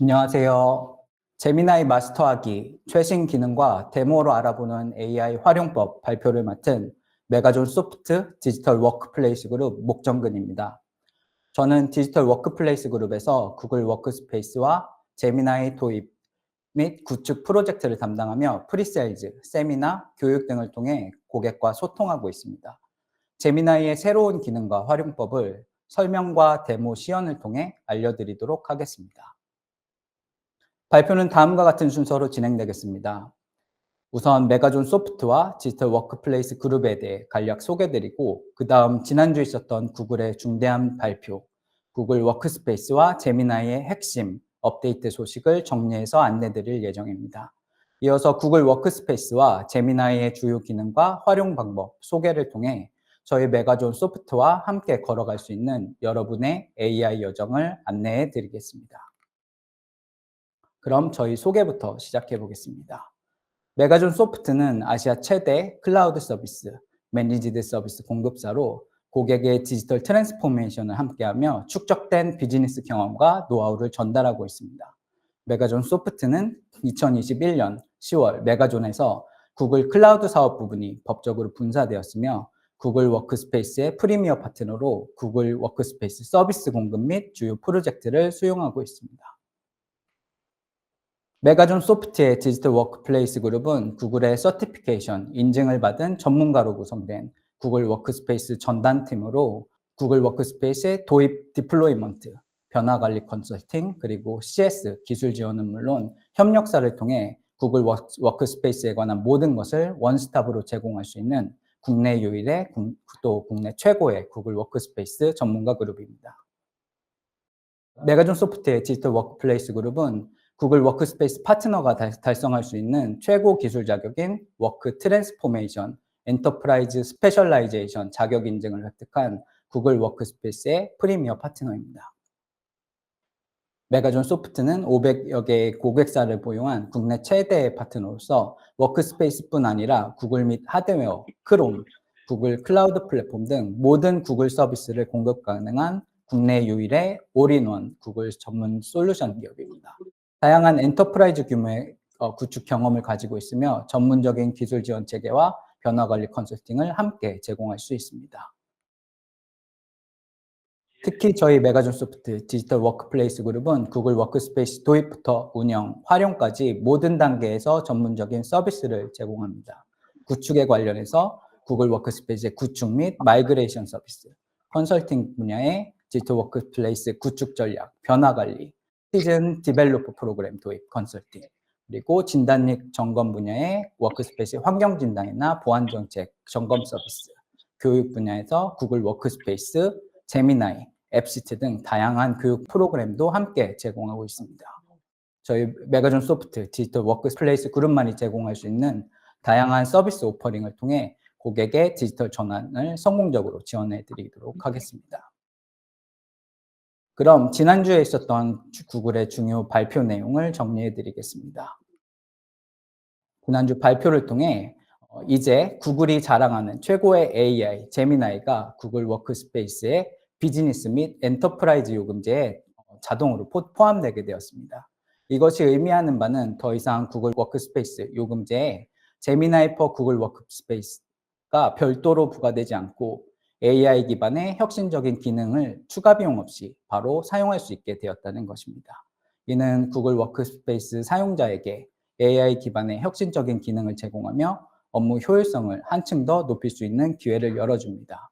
안녕하세요. 제미나이 마스터하기 최신 기능과 데모로 알아보는 AI 활용법 발표를 맡은 메가존 소프트 디지털 워크플레이스 그룹 목정근입니다. 저는 디지털 워크플레이스 그룹에서 구글 워크스페이스와 제미나이 도입 및 구축 프로젝트를 담당하며 프리세일즈, 세미나, 교육 등을 통해 고객과 소통하고 있습니다. 제미나이의 새로운 기능과 활용법을 설명과 데모 시연을 통해 알려드리도록 하겠습니다. 발표는 다음과 같은 순서로 진행되겠습니다. 우선 메가존 소프트와 디지털 워크플레이스 그룹에 대해 간략 소개드리고, 그 다음 지난주 있었던 구글의 중대한 발표, 구글 워크스페이스와 제미나이의 핵심 업데이트 소식을 정리해서 안내드릴 예정입니다. 이어서 구글 워크스페이스와 제미나이의 주요 기능과 활용 방법 소개를 통해 저희 메가존 소프트와 함께 걸어갈 수 있는 여러분의 AI 여정을 안내해 드리겠습니다. 그럼 저희 소개부터 시작해 보겠습니다. 메가존 소프트는 아시아 최대 클라우드 서비스, 매니지드 서비스 공급사로 고객의 디지털 트랜스포메이션을 함께하며 축적된 비즈니스 경험과 노하우를 전달하고 있습니다. 메가존 소프트는 2021년 10월 메가존에서 구글 클라우드 사업 부분이 법적으로 분사되었으며, 구글 워크스페이스의 프리미어 파트너로 구글 워크스페이스 서비스 공급 및 주요 프로젝트를 수용하고 있습니다. 메가존 소프트의 디지털 워크플레이스 그룹은 구글의 서티피케이션, 인증을 받은 전문가로 구성된 구글 워크스페이스 전담팀으로 구글 워크스페이스의 도입 디플로이먼트, 변화 관리 컨설팅, 그리고 CS 기술 지원은 물론 협력사를 통해 구글 워크스페이스에 관한 모든 것을 원스톱으로 제공할 수 있는 국내 유일의 또 국내 최고의 구글 워크스페이스 전문가 그룹입니다. 메가존 소프트의 디지털 워크플레이스 그룹은 구글 워크스페이스 파트너가 달성할 수 있는 최고 기술 자격인 워크 트랜스포메이션, 엔터프라이즈 스페셜라이제이션 자격 인증을 획득한 구글 워크스페이스의 프리미어 파트너입니다. 메가존 소프트는 500여 개의 고객사를 보유한 국내 최대의 파트너로서 워크스페이스뿐 아니라 구글 및 하드웨어, 크롬, 구글 클라우드 플랫폼 등 모든 구글 서비스를 공급 가능한 국내 유일의 올인원 구글 전문 솔루션 기업입니다. 다양한 엔터프라이즈 규모의 구축 경험을 가지고 있으며 전문적인 기술 지원 체계와 변화 관리 컨설팅을 함께 제공할 수 있습니다. 특히 저희 메가존 소프트 디지털 워크플레이스 그룹은 구글 워크스페이스 도입부터 운영, 활용까지 모든 단계에서 전문적인 서비스를 제공합니다. 구축에 관련해서 구글 워크스페이스의 구축 및 마이그레이션 서비스, 컨설팅 분야의 디지털 워크플레이스 구축 전략, 변화 관리, 시즌 디벨로퍼 프로그램 도입 컨설팅, 그리고 진단 및 점검 분야의 워크스페이스 환경 진단이나 보안 정책 점검 서비스, 교육 분야에서 구글 워크스페이스, 제미나이, 앱시트 등 다양한 교육 프로그램도 함께 제공하고 있습니다. 저희 메가존 소프트 디지털 워크플레이스 그룹만이 제공할 수 있는 다양한 서비스 오퍼링을 통해 고객의 디지털 전환을 성공적으로 지원해 드리도록 하겠습니다. 그럼 지난주에 있었던 구글의 중요 발표 내용을 정리해 드리겠습니다. 지난주 발표를 통해 이제 구글이 자랑하는 최고의 AI, 제미나이가 구글 워크스페이스의 비즈니스 및 엔터프라이즈 요금제에 자동으로 포함되게 되었습니다. 이것이 의미하는 바는 더 이상 구글 워크스페이스 요금제에 제미나이 퍼 구글 워크스페이스가 별도로 부과되지 않고 AI 기반의 혁신적인 기능을 추가 비용 없이 바로 사용할 수 있게 되었다는 것입니다. 이는 구글 워크스페이스 사용자에게 AI 기반의 혁신적인 기능을 제공하며 업무 효율성을 한층 더 높일 수 있는 기회를 열어줍니다.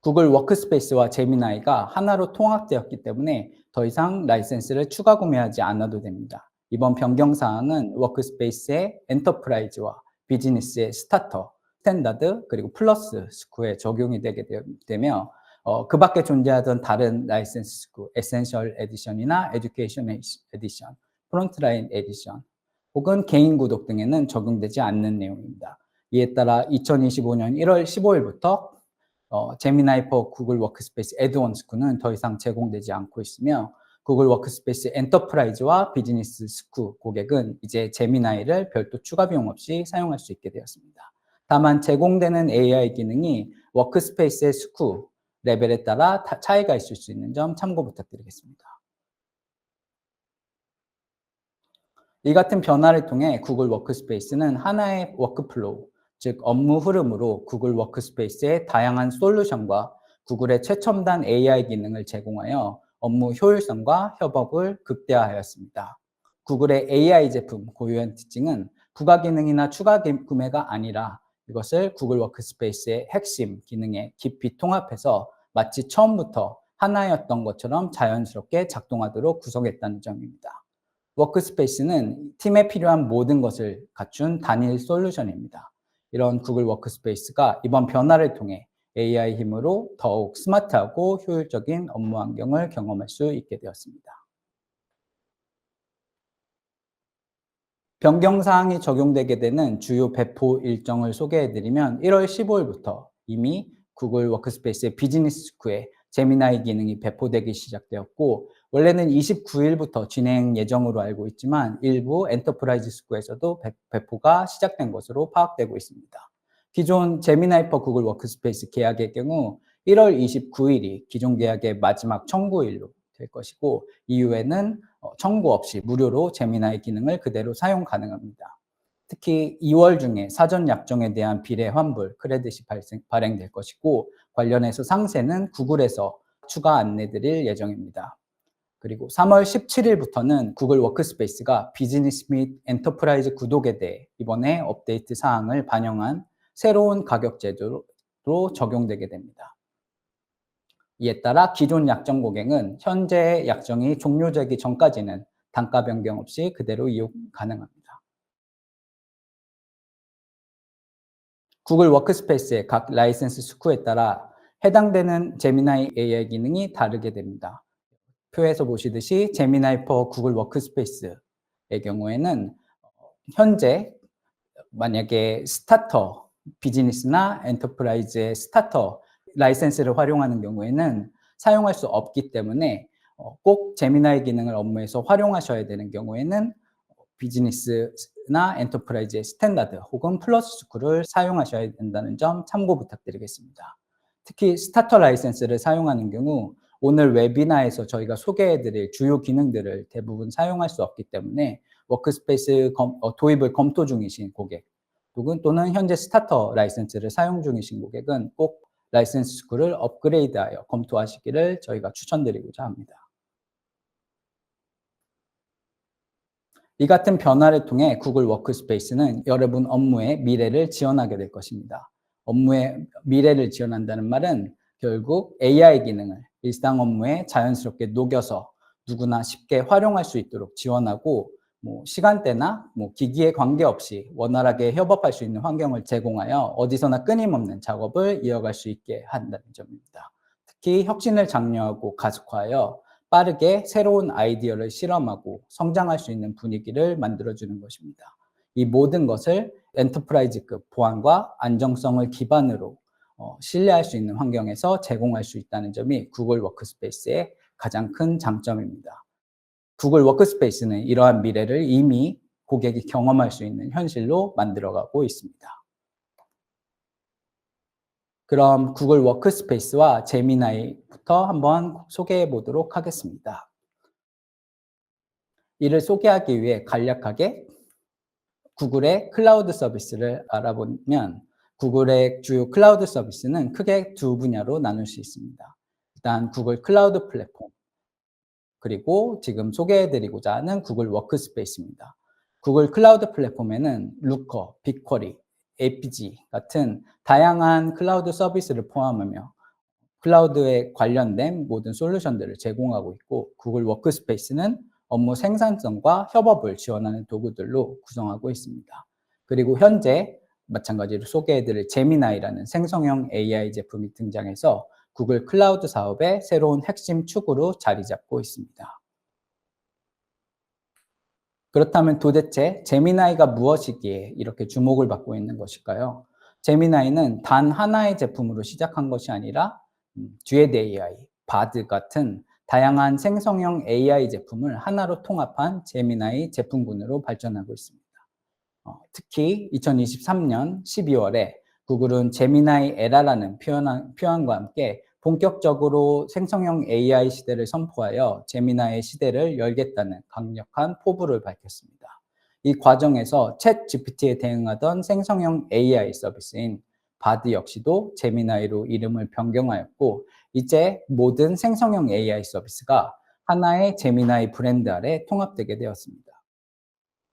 구글 워크스페이스와 제미나이가 하나로 통합되었기 때문에 더 이상 라이센스를 추가 구매하지 않아도 됩니다. 이번 변경 사항은 워크스페이스의 엔터프라이즈와 비즈니스의 스타터, 스탠다드, 그리고 플러스 스쿠에 적용이 되게 되며 그 밖에 존재하던 다른 라이센스 스쿠, 에센셜 에디션이나 에듀케이션 에디션, 프론트라인 에디션, 혹은 개인 구독 등에는 적용되지 않는 내용입니다. 이에 따라 2025년 1월 15일부터 제미나이 퍼 구글 워크스페이스 애드온 스쿠는 더 이상 제공되지 않고 있으며, 구글 워크스페이스 엔터프라이즈와 비즈니스 스쿠 고객은 이제 제미나이를 별도 추가 비용 없이 사용할 수 있게 되었습니다. 다만 제공되는 AI 기능이 워크스페이스의 스쿠 레벨에 따라 차이가 있을 수 있는 점 참고 부탁드리겠습니다. 이 같은 변화를 통해 구글 워크스페이스는 하나의 워크플로우, 즉 업무 흐름으로 구글 워크스페이스의 다양한 솔루션과 구글의 최첨단 AI 기능을 제공하여 업무 효율성과 협업을 극대화하였습니다. 구글의 AI 제품 고유한 특징은 부가 기능이나 추가 구매가 아니라 이것을 구글 워크스페이스의 핵심 기능에 깊이 통합해서 마치 처음부터 하나였던 것처럼 자연스럽게 작동하도록 구성했다는 점입니다. 워크스페이스는 팀에 필요한 모든 것을 갖춘 단일 솔루션입니다. 이런 구글 워크스페이스가 이번 변화를 통해 AI 힘으로 더욱 스마트하고 효율적인 업무 환경을 경험할 수 있게 되었습니다. 변경사항이 적용되게 되는 주요 배포 일정을 소개해드리면 1월 15일부터 이미 구글 워크스페이스의 비즈니스 스쿠에 제미나이 기능이 배포되기 시작되었고, 원래는 29일부터 진행 예정으로 알고 있지만 일부 엔터프라이즈 스쿠에서도 배포가 시작된 것으로 파악되고 있습니다. 기존 제미나이 퍼 구글 워크스페이스 계약의 경우 1월 29일이 기존 계약의 마지막 청구일로 될 것이고, 이후에는 청구 없이 무료로 제미나이 기능을 그대로 사용 가능합니다. 특히 2월 중에 사전 약정에 대한 비례 환불 크레딧이 발행될 것이고, 관련해서 상세는 구글에서 추가 안내드릴 예정입니다. 그리고 3월 17일부터는 구글 워크스페이스가 비즈니스 및 엔터프라이즈 구독에 대해 이번에 업데이트 사항을 반영한 새로운 가격 제도로 적용되게 됩니다. 이에 따라 기존 약정 고객은 현재 약정이 종료되기 전까지는 단가 변경 없이 그대로 이용 가능합니다. 구글 워크스페이스의 각 라이센스 스쿠에 따라 해당되는 제미나이 AI 기능이 다르게 됩니다. 표에서 보시듯이 제미나이 퍼 구글 워크스페이스의 경우에는 현재 만약에 스타터, 비즈니스나 엔터프라이즈의 스타터 라이센스를 활용하는 경우에는 사용할 수 없기 때문에 꼭 제미나이 기능을 업무에서 활용하셔야 되는 경우에는 비즈니스나 엔터프라이즈의 스탠다드 혹은 플러스 스쿨을 사용하셔야 된다는 점 참고 부탁드리겠습니다. 특히 스타터 라이센스를 사용하는 경우 오늘 웨비나에서 저희가 소개해드릴 주요 기능들을 대부분 사용할 수 없기 때문에 워크스페이스 도입을 검토 중이신 고객 또는 현재 스타터 라이센스를 사용 중이신 고객은 꼭 라이센스 스쿨을 업그레이드하여 검토하시기를 저희가 추천드리고자 합니다. 이 같은 변화를 통해 구글 워크스페이스는 여러분 업무의 미래를 지원하게 될 것입니다. 업무의 미래를 지원한다는 말은 결국 AI 기능을 일상 업무에 자연스럽게 녹여서 누구나 쉽게 활용할 수 있도록 지원하고, 시간대나 기기에 관계없이 원활하게 협업할 수 있는 환경을 제공하여 어디서나 끊임없는 작업을 이어갈 수 있게 한다는 점입니다. 특히 혁신을 장려하고 가속화하여 빠르게 새로운 아이디어를 실험하고 성장할 수 있는 분위기를 만들어주는 것입니다. 이 모든 것을 엔터프라이즈급 보안과 안정성을 기반으로 신뢰할 수 있는 환경에서 제공할 수 있다는 점이 구글 워크스페이스의 가장 큰 장점입니다. 구글 워크스페이스는 이러한 미래를 이미 고객이 경험할 수 있는 현실로 만들어가고 있습니다. 그럼 구글 워크스페이스와 제미나이부터 한번 소개해 보도록 하겠습니다. 이를 소개하기 위해 간략하게 구글의 클라우드 서비스를 알아보면, 구글의 주요 클라우드 서비스는 크게 두 분야로 나눌 수 있습니다. 일단 구글 클라우드 플랫폼, 그리고 지금 소개해드리고자 하는 구글 워크스페이스입니다. 구글 클라우드 플랫폼에는 루커, 빅쿼리, APG 같은 다양한 클라우드 서비스를 포함하며 클라우드에 관련된 모든 솔루션들을 제공하고 있고, 구글 워크스페이스는 업무 생산성과 협업을 지원하는 도구들로 구성하고 있습니다. 그리고 현재 마찬가지로 소개해드릴 제미나이라는 생성형 AI 제품이 등장해서 구글 클라우드 사업의 새로운 핵심 축으로 자리 잡고 있습니다. 그렇다면 도대체 제미나이가 무엇이기에 이렇게 주목을 받고 있는 것일까요? 제미나이는 단 하나의 제품으로 시작한 것이 아니라 듀엣 AI, 바드 같은 다양한 생성형 AI 제품을 하나로 통합한 제미나이 제품군으로 발전하고 있습니다. 특히 2023년 12월에 구글은 제미나이 에라라는 표현과 함께 본격적으로 생성형 AI 시대를 선포하여 제미나이 시대를 열겠다는 강력한 포부를 밝혔습니다. 이 과정에서 챗 GPT에 대응하던 생성형 AI 서비스인 바드 역시도 제미나이로 이름을 변경하였고, 이제 모든 생성형 AI 서비스가 하나의 제미나이 브랜드 아래 통합되게 되었습니다.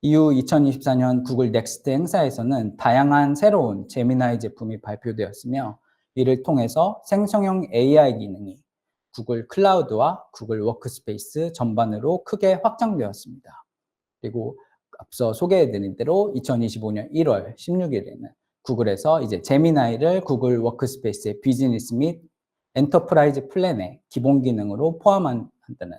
이후 2024년 구글 넥스트 행사에서는 다양한 새로운 제미나이 제품이 발표되었으며, 이를 통해서 생성형 AI 기능이 구글 클라우드와 구글 워크스페이스 전반으로 크게 확장되었습니다. 그리고 앞서 소개해드린 대로 2025년 1월 16일에는 구글에서 이제 제미나이를 구글 워크스페이스의 비즈니스 및 엔터프라이즈 플랜의 기본 기능으로 포함한다는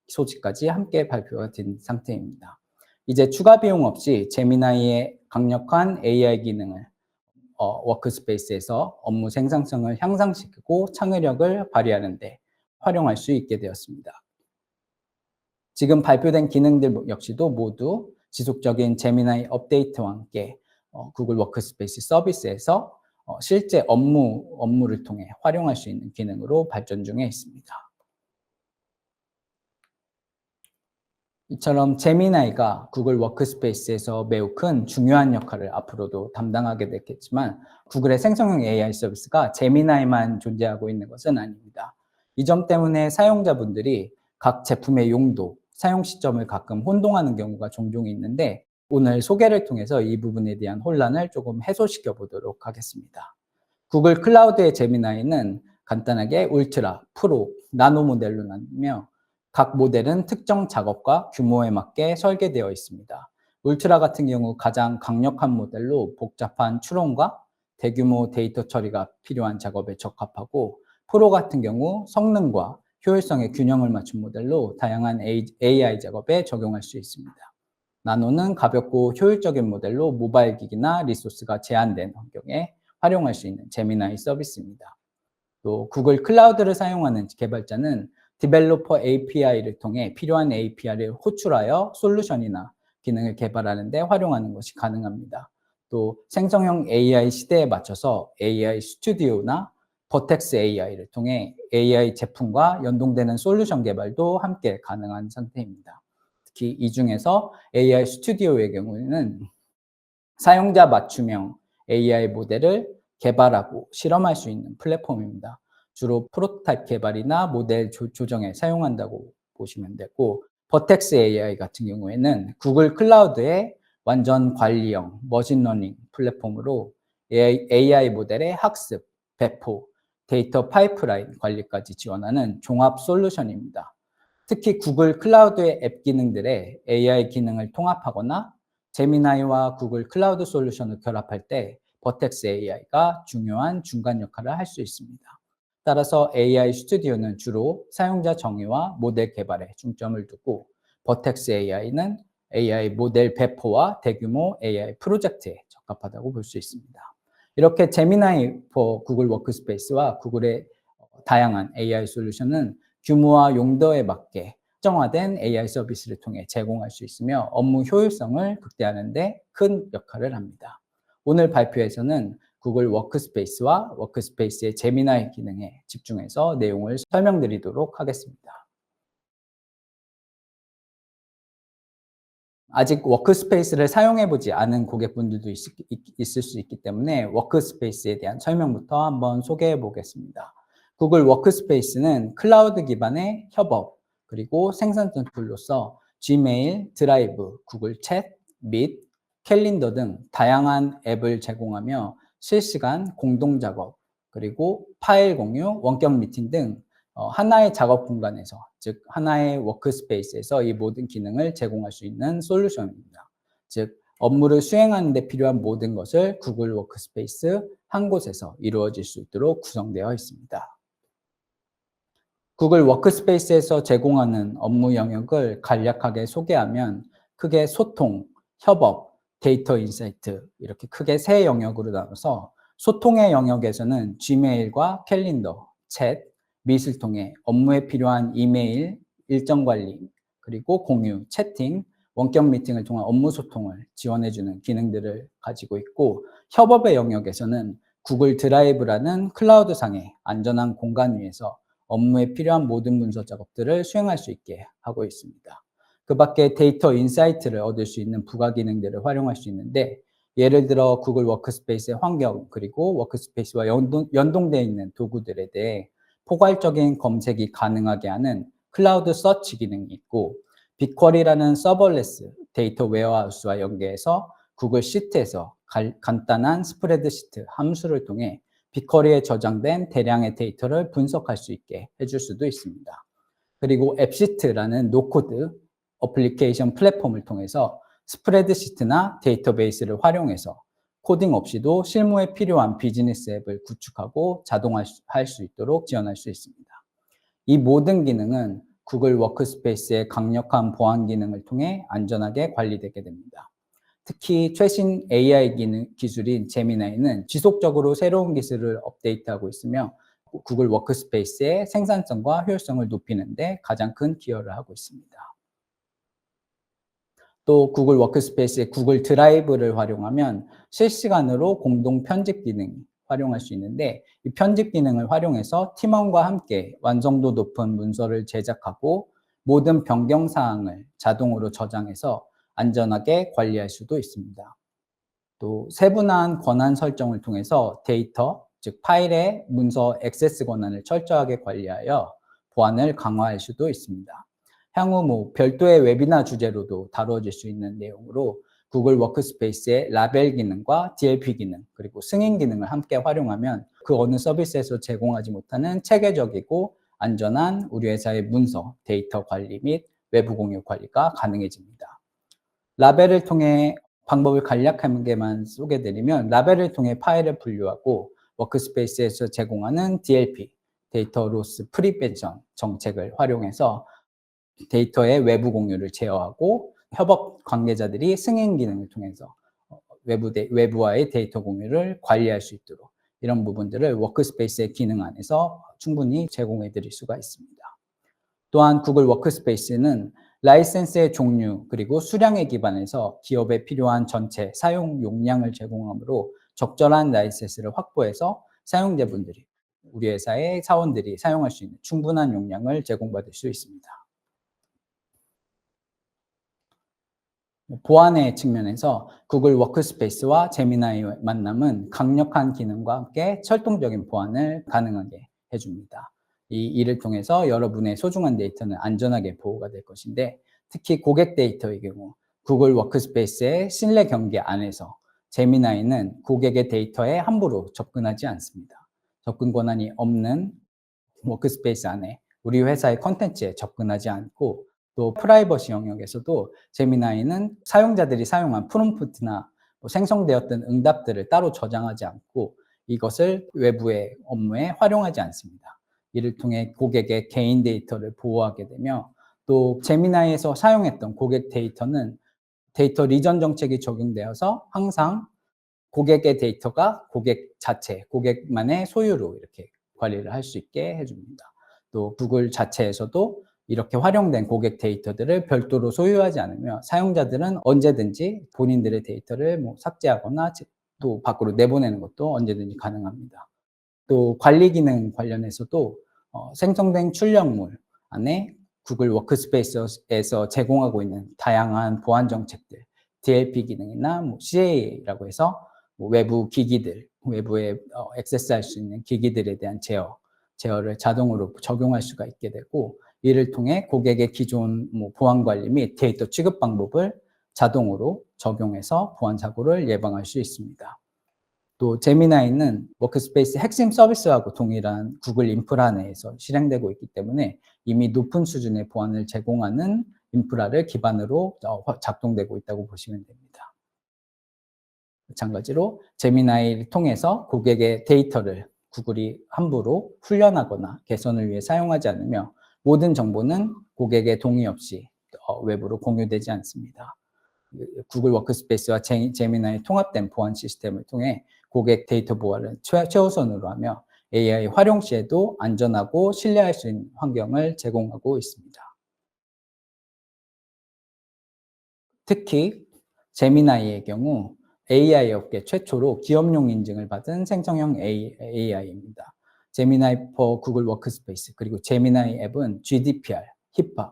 소식까지 함께 발표가 된 상태입니다. 이제 추가 비용 없이 제미나이의 강력한 AI 기능을 워크스페이스에서 업무 생산성을 향상시키고 창의력을 발휘하는 데 활용할 수 있게 되었습니다. 지금 발표된 기능들 역시도 모두 지속적인 제미나이 업데이트와 함께 구글 워크스페이스 서비스에서 실제 업무를 통해 활용할 수 있는 기능으로 발전 중에 있습니다. 이처럼 제미나이가 구글 워크스페이스에서 매우 큰 중요한 역할을 앞으로도 담당하게 됐겠지만, 구글의 생성형 AI 서비스가 제미나이만 존재하고 있는 것은 아닙니다. 이 점 때문에 사용자분들이 각 제품의 용도, 사용 시점을 가끔 혼동하는 경우가 종종 있는데, 오늘 소개를 통해서 이 부분에 대한 혼란을 조금 해소시켜 보도록 하겠습니다. 구글 클라우드의 제미나이는 간단하게 울트라, 프로, 나노 모델로 나뉘며, 각 모델은 특정 작업과 규모에 맞게 설계되어 있습니다. 울트라 같은 경우 가장 강력한 모델로 복잡한 추론과 대규모 데이터 처리가 필요한 작업에 적합하고, 프로 같은 경우 성능과 효율성의 균형을 맞춘 모델로 다양한 AI 작업에 적용할 수 있습니다. 나노는 가볍고 효율적인 모델로 모바일 기기나 리소스가 제한된 환경에 활용할 수 있는 제미나이 서비스입니다. 또 구글 클라우드를 사용하는 개발자는 디벨로퍼 API를 통해 필요한 API를 호출하여 솔루션이나 기능을 개발하는 데 활용하는 것이 가능합니다. 또 생성형 AI 시대에 맞춰서 AI 스튜디오나 버텍스 AI를 통해 AI 제품과 연동되는 솔루션 개발도 함께 가능한 상태입니다. 특히 이 중에서 AI 스튜디오의 경우에는 사용자 맞춤형 AI 모델을 개발하고 실험할 수 있는 플랫폼입니다. 주로 프로토타입 개발이나 모델 조정에 사용한다고 보시면 되고, 버텍스 AI 같은 경우에는 구글 클라우드의 완전 관리형 머신러닝 플랫폼으로 AI 모델의 학습, 배포, 데이터 파이프라인 관리까지 지원하는 종합 솔루션입니다. 특히 구글 클라우드의 앱 기능들의 AI 기능을 통합하거나 제미나이와 구글 클라우드 솔루션을 결합할 때 버텍스 AI가 중요한 중간 역할을 할 수 있습니다. 따라서 AI 스튜디오는 주로 사용자 정의와 모델 개발에 중점을 두고, 버텍스 AI는 AI 모델 배포와 대규모 AI 프로젝트에 적합하다고 볼 수 있습니다. 이렇게 제미나이 for 구글 워크스페이스와 구글의 다양한 AI 솔루션은 규모와 용도에 맞게 특정화된 AI 서비스를 통해 제공할 수 있으며 업무 효율성을 극대화하는 데 큰 역할을 합니다. 오늘 발표에서는 구글 워크스페이스와 워크스페이스의 제미나이 기능에 집중해서 내용을 설명드리도록 하겠습니다. 아직 워크스페이스를 사용해보지 않은 고객분들도 있을 수 있기 때문에 워크스페이스에 대한 설명부터 한번 소개해 보겠습니다. 구글 워크스페이스는 클라우드 기반의 협업, 그리고 생산성 툴로서 지메일, 드라이브, 구글 챗, 밋, 캘린더 등 다양한 앱을 제공하며 실시간 공동 작업, 그리고 파일 공유, 원격 미팅 등 하나의 작업 공간에서, 즉 하나의 워크스페이스에서 이 모든 기능을 제공할 수 있는 솔루션입니다. 즉 업무를 수행하는 데 필요한 모든 것을 구글 워크스페이스 한 곳에서 이루어질 수 있도록 구성되어 있습니다. 구글 워크스페이스에서 제공하는 업무 영역을 간략하게 소개하면 크게 소통, 협업, 데이터 인사이트 이렇게 크게 세 영역으로 나눠서, 소통의 영역에서는 지메일과 캘린더, 챗, 밋을 통해 업무에 필요한 이메일, 일정 관리, 그리고 공유, 채팅, 원격 미팅을 통한 업무 소통을 지원해주는 기능들을 가지고 있고, 협업의 영역에서는 구글 드라이브라는 클라우드상의 안전한 공간 위에서 업무에 필요한 모든 문서 작업들을 수행할 수 있게 하고 있습니다. 그 밖에 데이터 인사이트를 얻을 수 있는 부가 기능들을 활용할 수 있는데, 예를 들어 구글 워크스페이스의 환경, 그리고 워크스페이스와 연동되어 있는 도구들에 대해 포괄적인 검색이 가능하게 하는 클라우드 서치 기능이 있고, 빅쿼리라는 서버레스 데이터 웨어하우스와 연계해서 구글 시트에서 간단한 스프레드시트 함수를 통해 빅쿼리에 저장된 대량의 데이터를 분석할 수 있게 해줄 수도 있습니다. 그리고 앱시트라는 노코드 어플리케이션 플랫폼을 통해서 스프레드시트나 데이터베이스를 활용해서 코딩 없이도 실무에 필요한 비즈니스 앱을 구축하고 자동화할 수 있도록 지원할 수 있습니다. 이 모든 기능은 구글 워크스페이스의 강력한 보안 기능을 통해 안전하게 관리되게 됩니다. 특히 최신 AI 기술인 제미나이는 지속적으로 새로운 기술을 업데이트하고 있으며 구글 워크스페이스의 생산성과 효율성을 높이는 데 가장 큰 기여를 하고 있습니다. 또 구글 워크스페이스의 구글 드라이브를 활용하면 실시간으로 공동 편집 기능이 활용할 수 있는데, 이 편집 기능을 활용해서 팀원과 함께 완성도 높은 문서를 제작하고 모든 변경 사항을 자동으로 저장해서 안전하게 관리할 수도 있습니다. 또 세분화한 권한 설정을 통해서 데이터, 즉 파일의 문서 액세스 권한을 철저하게 관리하여 보안을 강화할 수도 있습니다. 향후 별도의 웨비나 주제로도 다루어질 수 있는 내용으로 구글 워크스페이스의 라벨 기능과 DLP 기능, 그리고 승인 기능을 함께 활용하면 그 어느 서비스에서 제공하지 못하는 체계적이고 안전한 우리 회사의 문서, 데이터 관리 및 외부 공유 관리가 가능해집니다. 라벨을 통해 방법을 간략하게만 소개드리면, 라벨을 통해 파일을 분류하고 워크스페이스에서 제공하는 DLP, 데이터 로스 프리벤션 정책을 활용해서 데이터의 외부 공유를 제어하고 협업 관계자들이 승인 기능을 통해서 외부와의 데이터 공유를 관리할 수 있도록 이런 부분들을 워크스페이스의 기능 안에서 충분히 제공해 드릴 수가 있습니다. 또한 구글 워크스페이스는 라이센스의 종류 그리고 수량에 기반해서 기업에 필요한 전체 사용 용량을 제공하므로 적절한 라이센스를 확보해서 사용자분들이, 우리 회사의 사원들이 사용할 수 있는 충분한 용량을 제공받을 수 있습니다. 보안의 측면에서 구글 워크스페이스와 제미나이의 만남은 강력한 기능과 함께 철동적인 보안을 가능하게 해줍니다. 이 일을 통해서 여러분의 소중한 데이터는 안전하게 보호가 될 것인데, 특히 고객 데이터의 경우 구글 워크스페이스의 신뢰 경계 안에서 제미나이는 고객의 데이터에 함부로 접근하지 않습니다. 접근 권한이 없는 워크스페이스 안에 우리 회사의 컨텐츠에 접근하지 않고, 또 프라이버시 영역에서도 제미나이는 사용자들이 사용한 프롬프트나 생성되었던 응답들을 따로 저장하지 않고 이것을 외부의 업무에 활용하지 않습니다. 이를 통해 고객의 개인 데이터를 보호하게 되며, 또 제미나이에서 사용했던 고객 데이터는 데이터 리전 정책이 적용되어서 항상 고객의 데이터가 고객만의 소유로 이렇게 관리를 할 수 있게 해줍니다. 또 구글 자체에서도 이렇게 활용된 고객 데이터들을 별도로 소유하지 않으며 사용자들은 언제든지 본인들의 데이터를 삭제하거나 또 밖으로 내보내는 것도 언제든지 가능합니다. 또 관리 기능 관련해서도 생성된 출력물 안에 구글 워크스페이스에서 제공하고 있는 다양한 보안 정책들, DLP 기능이나 CA라고 해서 외부 기기들, 외부에 액세스할 수 있는 기기들에 대한 제어를 자동으로 적용할 수가 있게 되고, 이를 통해 고객의 기존 보안 관리 및 데이터 취급 방법을 자동으로 적용해서 보안 사고를 예방할 수 있습니다. 또 제미나이는 워크스페이스 핵심 서비스하고 동일한 구글 인프라 내에서 실행되고 있기 때문에 이미 높은 수준의 보안을 제공하는 인프라를 기반으로 작동되고 있다고 보시면 됩니다. 마찬가지로 제미나이를 통해서 고객의 데이터를 구글이 함부로 훈련하거나 개선을 위해 사용하지 않으며 모든 정보는 고객의 동의 없이 외부로 공유되지 않습니다. 구글 워크스페이스와 제미나이 통합된 보안 시스템을 통해 고객 데이터 보호를 최우선으로 하며 AI 활용 시에도 안전하고 신뢰할 수 있는 환경을 제공하고 있습니다. 특히 제미나이의 경우 AI 업계 최초로 기업용 인증을 받은 생성형 AI입니다. 제미나이 for 구글 워크스페이스 그리고 제미나이 앱은 GDPR, HIPAA,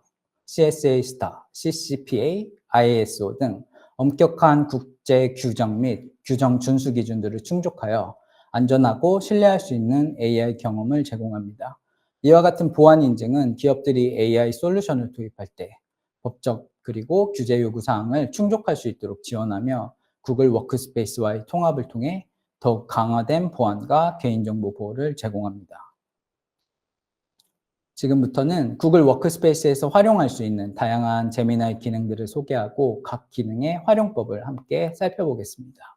CSA 스타, CCPA, ISO 등 엄격한 국제 규정 및 규정 준수 기준들을 충족하여 안전하고 신뢰할 수 있는 AI 경험을 제공합니다. 이와 같은 보안 인증은 기업들이 AI 솔루션을 도입할 때 법적 그리고 규제 요구 사항을 충족할 수 있도록 지원하며 구글 워크스페이스와의 통합을 통해 더욱 강화된 보안과 개인정보 보호를 제공합니다. 지금부터는 구글 워크스페이스에서 활용할 수 있는 다양한 제미나이 기능들을 소개하고 각 기능의 활용법을 함께 살펴보겠습니다.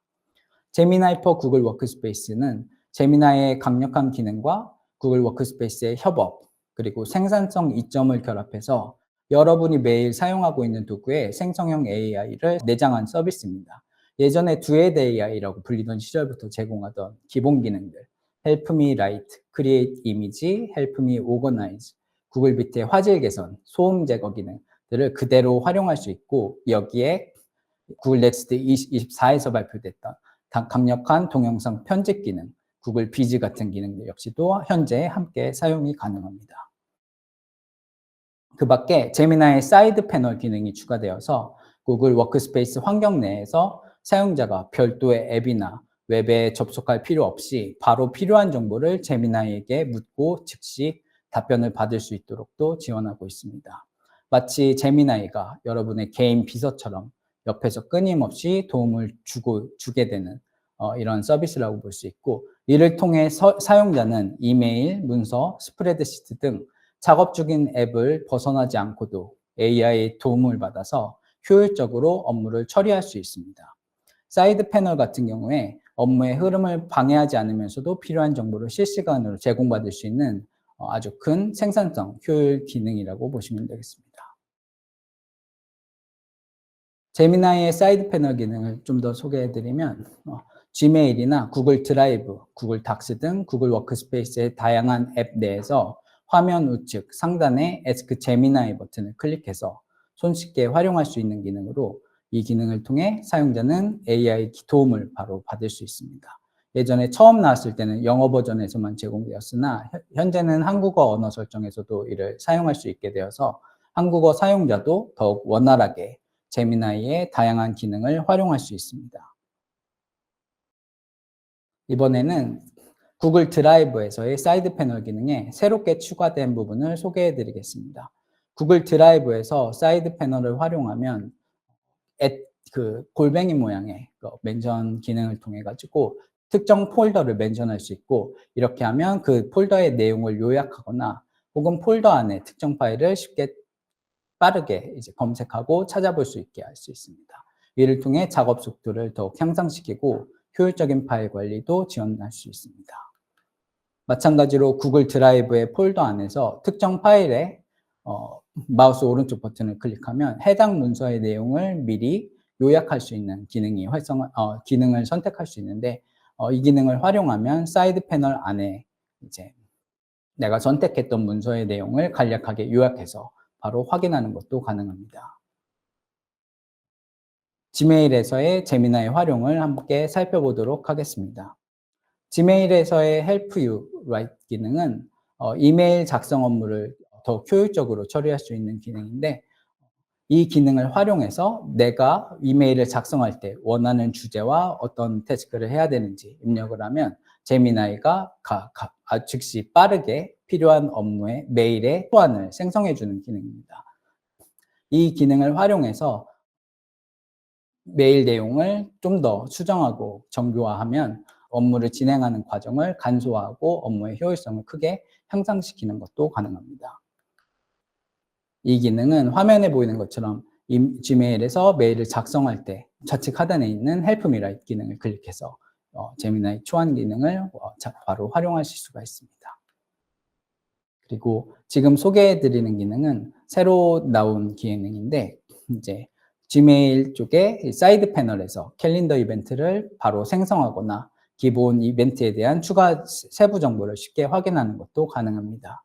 제미나이 for 구글 워크스페이스는 제미나이의 강력한 기능과 구글 워크스페이스의 협업, 그리고 생산성 이점을 결합해서 여러분이 매일 사용하고 있는 도구에 생성형 AI를 내장한 서비스입니다. 예전에 두엣 AI라고 불리던 시절부터 제공하던 기본 기능들, Help me write, create image, Help me organize, 구글 비트의 화질 개선, 소음 제거 기능들을 그대로 활용할 수 있고, 여기에 구글 넥스트 24에서 발표됐던 강력한 동영상 편집 기능, 구글 비즈 같은 기능들 역시도 현재 함께 사용이 가능합니다. 그 밖에 제미나이 사이드 패널 기능이 추가되어서 구글 워크스페이스 환경 내에서 사용자가 별도의 앱이나 웹에 접속할 필요 없이 바로 필요한 정보를 제미나이에게 묻고 즉시 답변을 받을 수 있도록도 지원하고 있습니다. 마치 제미나이가 여러분의 개인 비서처럼 옆에서 끊임없이 도움을 주게 되는 이런 서비스라고 볼 수 있고, 이를 통해 사용자는 이메일, 문서, 스프레드시트 등 작업 중인 앱을 벗어나지 않고도 AI의 도움을 받아서 효율적으로 업무를 처리할 수 있습니다. 사이드 패널 같은 경우에 업무의 흐름을 방해하지 않으면서도 필요한 정보를 실시간으로 제공받을 수 있는 아주 큰 생산성, 효율 기능이라고 보시면 되겠습니다. 제미나이의 사이드 패널 기능을 좀 더 소개해드리면 지메일이나 구글 드라이브, 구글 닥스 등 구글 워크스페이스의 다양한 앱 내에서 화면 우측 상단에 Ask Gemini 버튼을 클릭해서 손쉽게 활용할 수 있는 기능으로, 이 기능을 통해 사용자는 AI 도움을 바로 받을 수 있습니다. 예전에 처음 나왔을 때는 영어 버전에서만 제공되었으나 현재는 한국어 언어 설정에서도 이를 사용할 수 있게 되어서 한국어 사용자도 더욱 원활하게 제미나이의 다양한 기능을 활용할 수 있습니다. 이번에는 구글 드라이브에서의 사이드 패널 기능에 새롭게 추가된 부분을 소개해 드리겠습니다. 구글 드라이브에서 사이드 패널을 활용하면 골뱅이 모양의 멘션 기능을 통해 가지고 특정 폴더를 멘션할 수 있고, 이렇게 하면 그 폴더의 내용을 요약하거나 혹은 폴더 안에 특정 파일을 쉽게 빠르게 이제 검색하고 찾아볼 수 있게 할 수 있습니다. 이를 통해 작업 속도를 더욱 향상시키고 효율적인 파일 관리도 지원할 수 있습니다. 마찬가지로 구글 드라이브의 폴더 안에서 특정 파일에 마우스 오른쪽 버튼을 클릭하면 해당 문서의 내용을 미리 요약할 수 있는 기능을 선택할 수 있는데, 이 기능을 활용하면 사이드 패널 안에 이제 내가 선택했던 문서의 내용을 간략하게 요약해서 바로 확인하는 것도 가능합니다. 지메일에서의 제미나이 활용을 함께 살펴보도록 하겠습니다. 지메일에서의 Help You Write 기능은 이메일 작성 업무를 더 효율적으로 처리할 수 있는 기능인데, 이 기능을 활용해서 내가 이메일을 작성할 때 원하는 주제와 어떤 태스크를 해야 되는지 입력을 하면 제미나이가 즉시 빠르게 필요한 업무의 메일의 초안을 생성해주는 기능입니다. 이 기능을 활용해서 메일 내용을 좀 더 수정하고 정교화하면 업무를 진행하는 과정을 간소화하고 업무의 효율성을 크게 향상시키는 것도 가능합니다. 이 기능은 화면에 보이는 것처럼 지메일에서 메일을 작성할 때 좌측 하단에 있는 Help Me Write 기능을 클릭해서 제미나이 초안 기능을 바로 활용하실 수가 있습니다. 그리고 지금 소개해드리는 기능은 새로 나온 기능인데, 이제 지메일 쪽에 사이드 패널에서 캘린더 이벤트를 바로 생성하거나 기본 이벤트에 대한 추가 세부 정보를 쉽게 확인하는 것도 가능합니다.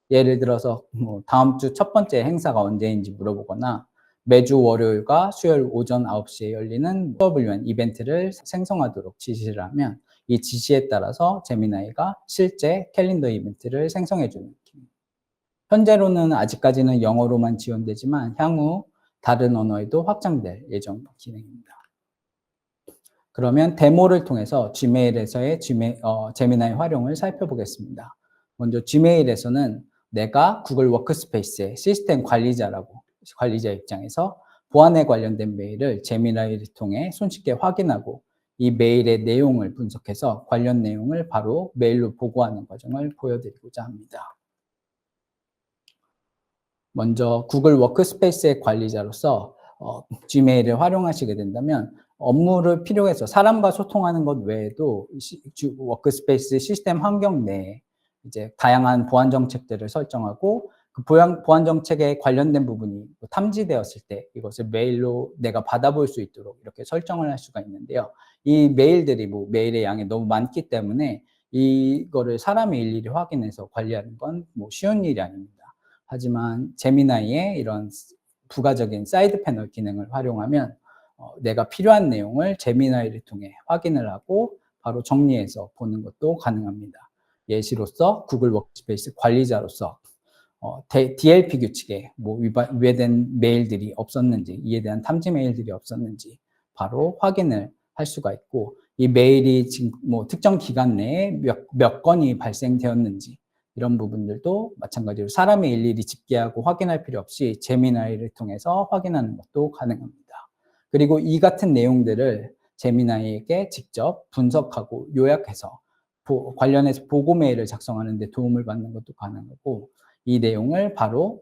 예를 들어서 다음 주 첫 번째 행사가 언제인지 물어보거나 매주 월요일과 수요일 오전 9시에 열리는 수업을 위한 이벤트를 생성하도록 지시를 하면 이 지시에 따라서 제미나이가 실제 캘린더 이벤트를 생성해 주는 기능. 현재로는 아직까지는 영어로만 지원되지만 향후 다른 언어에도 확장될 예정 기능입니다. 그러면 데모를 통해서 지메일에서의 제미나이 활용을 살펴보겠습니다. 먼저 지메일에서는 내가 구글 워크스페이스의 시스템 관리자 입장에서 보안에 관련된 메일을 제미나이를 통해 손쉽게 확인하고 이 메일의 내용을 분석해서 관련 내용을 바로 메일로 보고하는 과정을 보여드리고자 합니다. 먼저 구글 워크스페이스의 관리자로서 지메일을 활용하시게 된다면 업무를 필요해서 사람과 소통하는 것 외에도 워크스페이스 시스템 환경 내에 이제 다양한 보안 정책들을 설정하고 그 보안 정책에 관련된 부분이 탐지되었을 때 이것을 메일로 내가 받아볼 수 있도록 이렇게 설정을 할 수가 있는데요. 이 메일들이 메일의 양이 너무 많기 때문에 이거를 사람이 일일이 확인해서 관리하는 건 쉬운 일이 아닙니다. 하지만 제미나이의 이런 부가적인 사이드 패널 기능을 활용하면 내가 필요한 내용을 제미나이를 통해 확인을 하고 바로 정리해서 보는 것도 가능합니다. 예시로서 구글 워크스페이스 관리자로서 DLP 규칙에 위배된 메일들이 없었는지, 이에 대한 탐지 메일들이 없었는지 바로 확인을 할 수가 있고, 이 메일이 지금 특정 기간 내에 몇 건이 발생되었는지 이런 부분들도 마찬가지로 사람이 일일이 집계하고 확인할 필요 없이 제미나이를 통해서 확인하는 것도 가능합니다. 그리고 이 같은 내용들을 제미나이에게 직접 분석하고 요약해서 관련해서 보고 메일을 작성하는 데 도움을 받는 것도 가능하고, 이 내용을 바로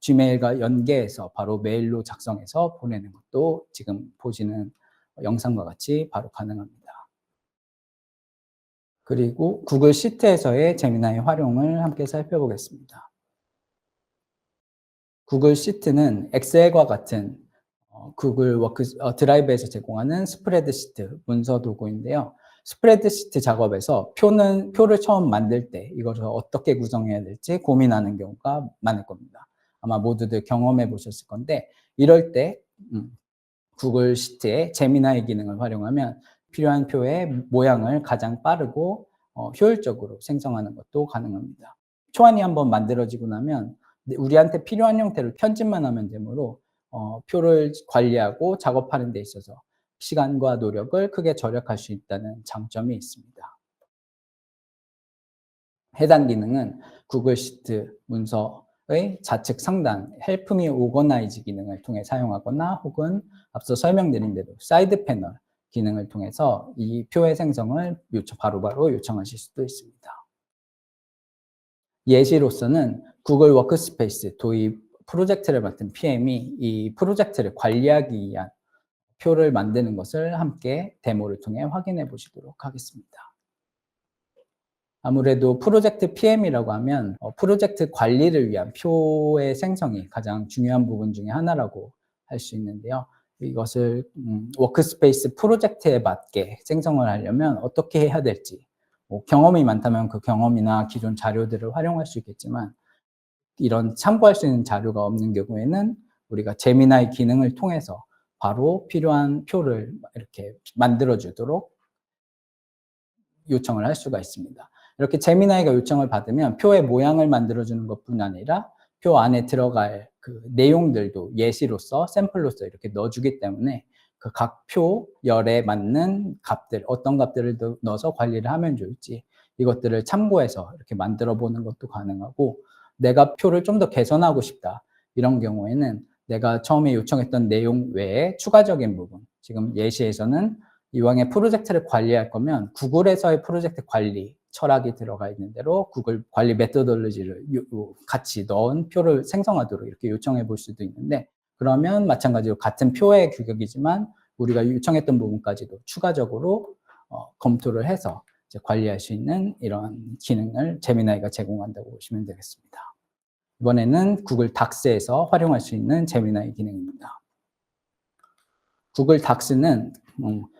지메일과 연계해서 바로 메일로 작성해서 보내는 것도 지금 보시는 영상과 같이 바로 가능합니다. 그리고 구글 시트에서의 제미나이 활용을 함께 살펴보겠습니다. 구글 시트는 엑셀과 같은 구글 드라이브에서 제공하는 스프레드시트 문서 도구인데요. 스프레드시트 작업에서 표를 처음 만들 때 이것을 어떻게 구성해야 될지 고민하는 경우가 많을 겁니다. 아마 모두들 경험해 보셨을 건데, 이럴 때 구글 시트의 제미나이 기능을 활용하면 필요한 표의 모양을 가장 빠르고 효율적으로 생성하는 것도 가능합니다. 초안이 한번 만들어지고 나면 우리한테 필요한 형태로 편집만 하면 되므로 표를 관리하고 작업하는 데 있어서 시간과 노력을 크게 절약할 수 있다는 장점이 있습니다. 해당 기능은 구글 시트 문서의 좌측 상단 Help me organize 기능을 통해 사용하거나 혹은 앞서 설명드린 대로 사이드 패널 기능을 통해서 이 표의 생성을 바로바로 요청하실 수도 있습니다. 예시로서는 구글 워크스페이스 도입 프로젝트를 맡은 PM이 이 프로젝트를 관리하기 위한 표를 만드는 것을 함께 데모를 통해 확인해 보시도록 하겠습니다. 아무래도 프로젝트 PM이라고 하면 프로젝트 관리를 위한 표의 생성이 가장 중요한 부분 중에 하나라고 할 수 있는데요. 이것을 워크스페이스 프로젝트에 맞게 생성을 하려면 어떻게 해야 될지, 경험이 많다면 그 경험이나 기존 자료들을 활용할 수 있겠지만, 이런 참고할 수 있는 자료가 없는 경우에는 우리가 제미나이 기능을 통해서 바로 필요한 표를 이렇게 만들어주도록 요청을 할 수가 있습니다. 이렇게 제미나이가 요청을 받으면 표의 모양을 만들어주는 것뿐 아니라 표 안에 들어갈 그 내용들도 예시로서 샘플로서 이렇게 넣어주기 때문에 그 각 표열에 맞는 값들, 어떤 값들을 넣어서 관리를 하면 좋을지 이것들을 참고해서 이렇게 만들어 보는 것도 가능하고, 내가 표를 좀 더 개선하고 싶다 이런 경우에는 내가 처음에 요청했던 내용 외에 추가적인 부분, 지금 예시에서는 이왕에 프로젝트를 관리할 거면 구글에서의 프로젝트 관리 철학이 들어가 있는 대로 구글 관리 메토돌로지를 같이 넣은 표를 생성하도록 이렇게 요청해 볼 수도 있는데, 그러면 마찬가지로 같은 표의 규격이지만 우리가 요청했던 부분까지도 추가적으로 검토를 해서 이제 관리할 수 있는 이런 기능을 제미나이가 제공한다고 보시면 되겠습니다. 이번에는 구글 닥스에서 활용할 수 있는 제미나이 기능입니다. 구글 닥스는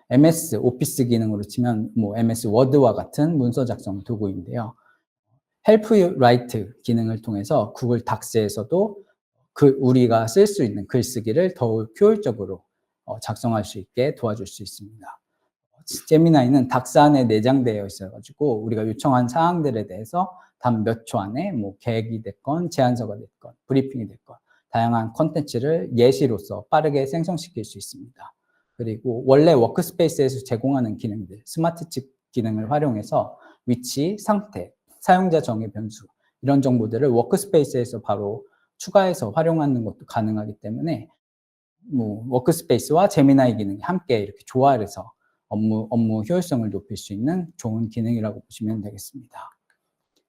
MS 오피스 기능으로 치면 MS 워드와 같은 문서 작성 도구인데요. Help You Write 기능을 통해서 구글 닥스에서도 우리가 쓸 수 있는 글쓰기를 더욱 효율적으로 작성할 수 있게 도와줄 수 있습니다. 제미나이는 닥스 안에 내장되어 있어가지고 우리가 요청한 사항들에 대해서 단 몇 초 안에 뭐 계획이 됐건 제안서가 됐건 브리핑이 됐건 다양한 콘텐츠를 예시로서 빠르게 생성시킬 수 있습니다. 그리고 원래 워크스페이스에서 제공하는 기능들, 스마트 칩 기능을 활용해서 위치, 상태, 사용자 정의 변수 이런 정보들을 워크스페이스에서 바로 추가해서 활용하는 것도 가능하기 때문에 뭐 워크스페이스와 제미나이 기능이 함께 이렇게 조화해서 업무 효율성을 높일 수 있는 좋은 기능이라고 보시면 되겠습니다.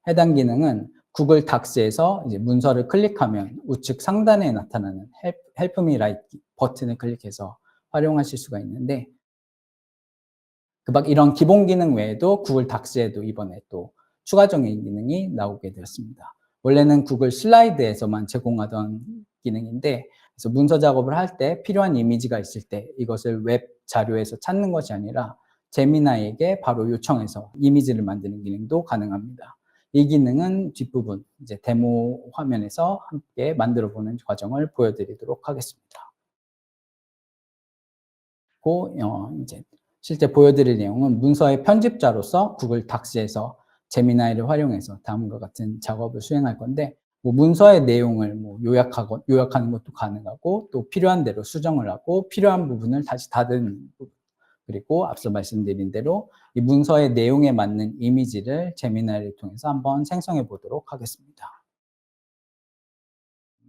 해당 기능은 구글 닥스에서 이제 문서를 클릭하면 우측 상단에 나타나는 Help Me Write 버튼을 클릭해서 활용하실 수가 있는데 이런 기본 기능 외에도 구글 닥스에도 이번에 또 추가적인 기능이 나오게 되었습니다. 원래는 구글 슬라이드에서만 제공하던 기능인데 그래서 문서 작업을 할 때 필요한 이미지가 있을 때 이것을 웹 자료에서 찾는 것이 아니라 제미나이에게 바로 요청해서 이미지를 만드는 기능도 가능합니다. 이 기능은 뒷부분 이제 데모 화면에서 함께 만들어 보는 과정을 보여드리도록 하겠습니다. 이제 실제 보여드릴 내용은 문서의 편집자로서 구글 닥스에서 제미나이를 활용해서 다음과 같은 작업을 수행할 건데 뭐 문서의 내용을 뭐 요약하는 것도 가능하고 또 필요한 대로 수정을 하고 필요한 부분을 다시 닫은 부분 그리고 앞서 말씀드린 대로 이 문서의 내용에 맞는 이미지를 제미나이를 통해서 한번 생성해 보도록 하겠습니다.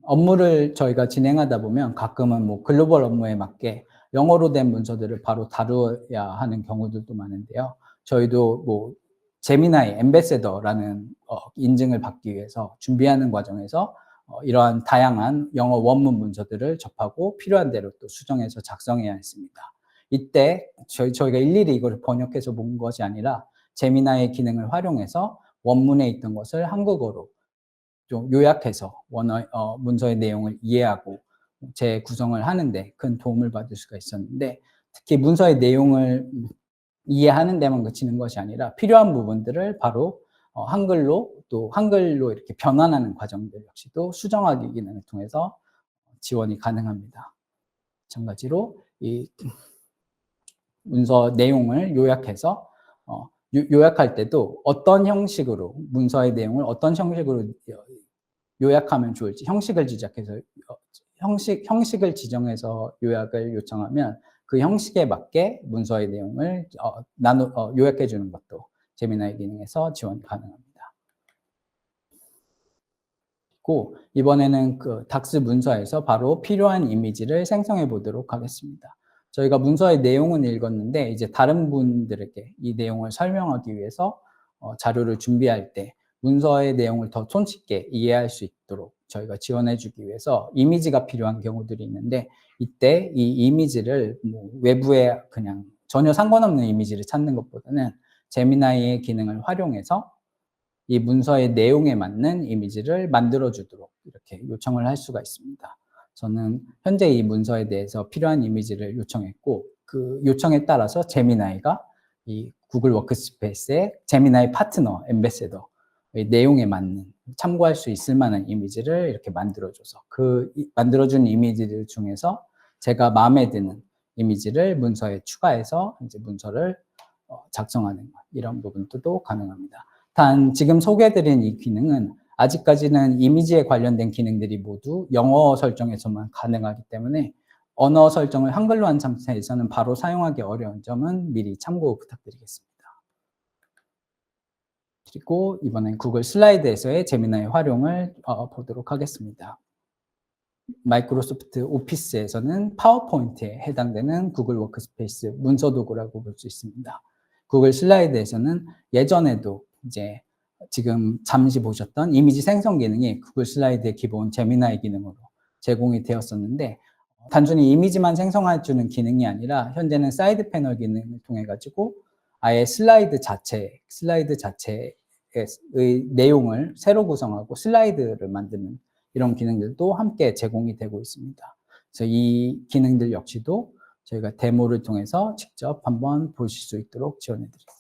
업무를 저희가 진행하다 보면 가끔은 뭐 글로벌 업무에 맞게 영어로 된 문서들을 바로 다루어야 하는 경우들도 많은데요. 저희도 뭐 제미나이 앰베세더라는 인증을 받기 위해서 준비하는 과정에서 이러한 다양한 영어 원문 문서들을 접하고 필요한 대로 또 수정해서 작성해야 했습니다. 이때 저희가 일일이 이걸 번역해서 본 것이 아니라 제미나이의 기능을 활용해서 원문에 있던 것을 한국어로 좀 요약해서 문서의 내용을 이해하고 재구성을 하는데 큰 도움을 받을 수가 있었는데 특히 문서의 내용을 이해하는 데만 그치는 것이 아니라 필요한 부분들을 바로 한글로 또 한글로 이렇게 변환하는 과정들 역시도 수정하기 기능을 통해서 지원이 가능합니다. 마찬가지로 이 문서 내용을 요약해서 요약할 때도 어떤 형식으로 문서의 내용을 어떤 형식으로 요약하면 좋을지 형식을 지정해서 형식을 지정해서 요약을 요청하면 그 형식에 맞게 문서의 내용을 요약해 주는 것도 제미나이 기능에서 지원이 가능합니다. 그리고 이번에는 그 닥스 문서에서 바로 필요한 이미지를 생성해 보도록 하겠습니다. 저희가 문서의 내용은 읽었는데 이제 다른 분들에게 이 내용을 설명하기 위해서 자료를 준비할 때 문서의 내용을 더 손쉽게 이해할 수 있도록 저희가 지원해 주기 위해서 이미지가 필요한 경우들이 있는데 이때 이 이미지를 뭐 외부에 그냥 전혀 상관없는 이미지를 찾는 것보다는 제미나이의 기능을 활용해서 이 문서의 내용에 맞는 이미지를 만들어 주도록 이렇게 요청을 할 수가 있습니다. 저는 현재 이 문서에 대해서 필요한 이미지를 요청했고 그 요청에 따라서 제미나이가 이 구글 워크스페이스의 제미나이 파트너 앰베세더 내용에 맞는 참고할 수 있을 만한 이미지를 이렇게 만들어줘서 그 만들어준 이미지들 중에서 제가 마음에 드는 이미지를 문서에 추가해서 이제 문서를 작성하는 이런 부분도 가능합니다. 단 지금 소개해드린 이 기능은 아직까지는 이미지에 관련된 기능들이 모두 영어 설정에서만 가능하기 때문에 언어 설정을 한글로 한 상태에서는 바로 사용하기 어려운 점은 미리 참고 부탁드리겠습니다. 그리고 이번엔 구글 슬라이드에서의 제미나이 활용을 보도록 하겠습니다. 마이크로소프트 오피스에서는 파워포인트에 해당되는 구글 워크스페이스 문서 도구라고 볼 수 있습니다. 구글 슬라이드에서는 예전에도 이제 지금 잠시 보셨던 이미지 생성 기능이 구글 슬라이드의 기본 제미나이 기능으로 제공이 되었었는데 단순히 이미지만 생성해 주는 기능이 아니라 현재는 사이드 패널 기능을 통해 가지고 아예 슬라이드 자체의 내용을 새로 구성하고 슬라이드를 만드는 이런 기능들도 함께 제공이 되고 있습니다. 그래서 이 기능들 역시도 저희가 데모를 통해서 직접 한번 보실 수 있도록 지원해 드리겠습니다.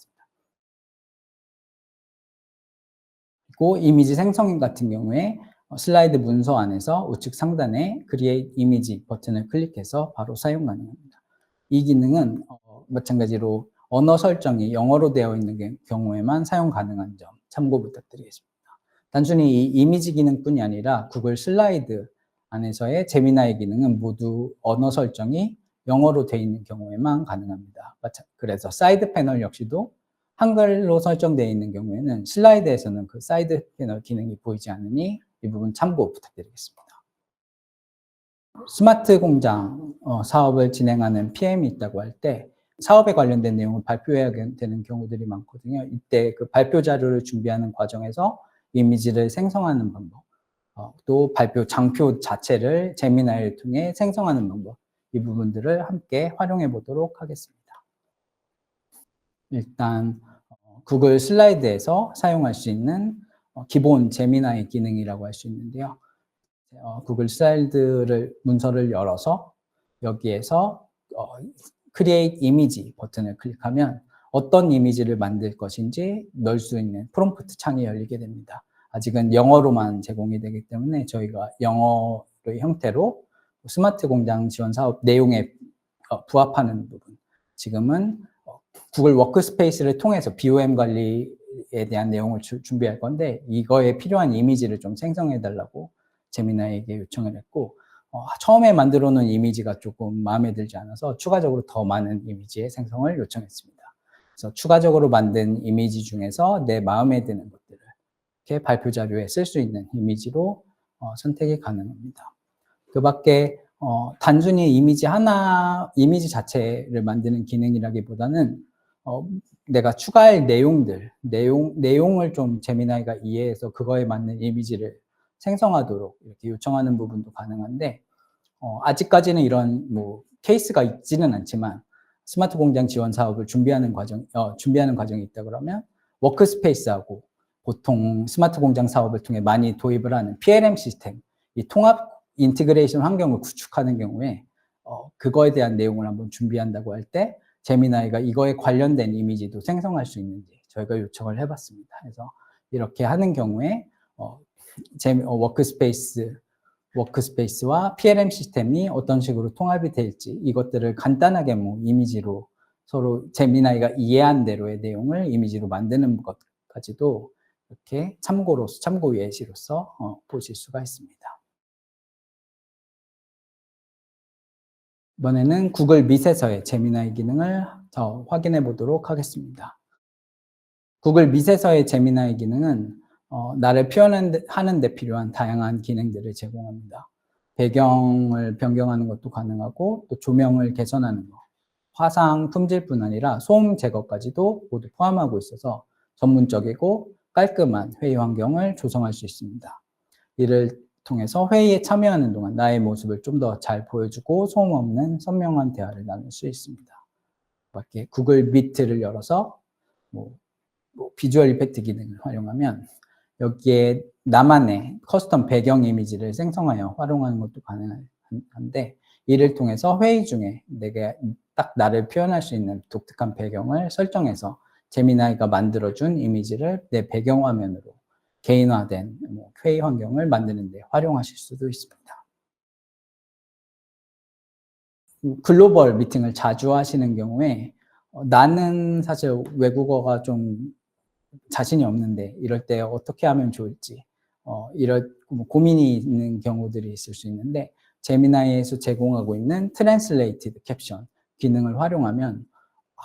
그리고 이미지 생성 같은 경우에 슬라이드 문서 안에서 우측 상단에 Create Image 버튼을 클릭해서 바로 사용 가능합니다. 이 기능은 마찬가지로 언어 설정이 영어로 되어 있는 경우에만 사용 가능한 점 참고 부탁드리겠습니다. 단순히 이 이미지 기능뿐이 아니라 구글 슬라이드 안에서의 제미나이 기능은 모두 언어 설정이 영어로 되어 있는 경우에만 가능합니다. 그래서 사이드 패널 역시도 한글로 설정되어 있는 경우에는 슬라이드에서는 그 사이드 패널 기능이 보이지 않으니 이 부분 참고 부탁드리겠습니다. 스마트 공장 사업을 진행하는 PM이 있다고 할 때 사업에 관련된 내용을 발표해야 되는 경우들이 많거든요. 이때 그 발표 자료를 준비하는 과정에서 이미지를 생성하는 방법, 또 발표 장표 자체를 제미나이를 통해 생성하는 방법, 이 부분들을 함께 활용해 보도록 하겠습니다. 일단 구글 슬라이드에서 사용할 수 있는 기본 제미나이 기능이라고 할 수 있는데요. 구글 슬라이드를 문서를 열어서 여기에서 Create Image 버튼을 클릭하면 어떤 이미지를 만들 것인지 넣을 수 있는 프롬프트 창이 열리게 됩니다. 아직은 영어로만 제공이 되기 때문에 저희가 영어의 형태로 스마트 공장 지원 사업 내용에 부합하는 부분, 지금은 구글 워크스페이스를 통해서 BOM 관리에 대한 내용을 준비할 건데 이거에 필요한 이미지를 좀 생성해 달라고 제미나이에게 요청을 했고, 처음에 만들어 놓은 이미지가 조금 마음에 들지 않아서 추가적으로 더 많은 이미지의 생성을 요청했습니다. 그래서 추가적으로 만든 이미지 중에서 내 마음에 드는 것들을 이렇게 발표 자료에 쓸 수 있는 이미지로 선택이 가능합니다. 그 밖에 단순히 이미지 자체를 만드는 기능이라기보다는 내가 추가할 내용을 좀 제미나이가 이해해서 그거에 맞는 이미지를 생성하도록 이렇게 요청하는 부분도 가능한데, 아직까지는 이런 케이스가 있지는 않지만 스마트 공장 지원 사업을 준비하는 과정이 있다 그러면 워크스페이스하고 보통 스마트 공장 사업을 통해 많이 도입을 하는 PLM 시스템, 이 통합 인티그레이션 환경을 구축하는 경우에 그거에 대한 내용을 한번 준비한다고 할 때 제미나이가 이거에 관련된 이미지도 생성할 수 있는지 저희가 요청을 해봤습니다. 그래서 이렇게 하는 경우에 워크스페이스와 PLM 시스템이 어떤 식으로 통합이 될지 이것들을 간단하게 이미지로 서로 제미나이가 이해한 대로의 내용을 이미지로 만드는 것까지도 이렇게 참고 예시로서 보실 수가 있습니다. 이번에는 구글 밑에서의 제미나이 기능을 더 확인해 보도록 하겠습니다. 구글 밑에서의 제미나이 기능은 나를 표현하는 데 필요한 다양한 기능들을 제공합니다. 배경을 변경하는 것도 가능하고 또 조명을 개선하는 것, 화상 품질뿐 아니라 소음 제거까지도 모두 포함하고 있어서 전문적이고 깔끔한 회의 환경을 조성할 수 있습니다. 이를 통해서 회의에 참여하는 동안 나의 모습을 좀 더 잘 보여주고 소음 없는 선명한 대화를 나눌 수 있습니다. 밖에 구글 미트를 열어서 비주얼 이펙트 기능을 활용하면 여기에 나만의 커스텀 배경 이미지를 생성하여 활용하는 것도 가능한데, 이를 통해서 회의 중에 내가 딱 나를 표현할 수 있는 독특한 배경을 설정해서 제미나이가 만들어준 이미지를 내 배경화면으로 개인화된 회의 환경을 만드는 데 활용하실 수도 있습니다. 글로벌 미팅을 자주 하시는 경우에 나는 사실 외국어가 좀 자신이 없는데 이럴 때 어떻게 하면 좋을지 고민이 있는 경우들이 있을 수 있는데, 제미나이에서 제공하고 있는 트랜슬레이티드 캡션 기능을 활용하면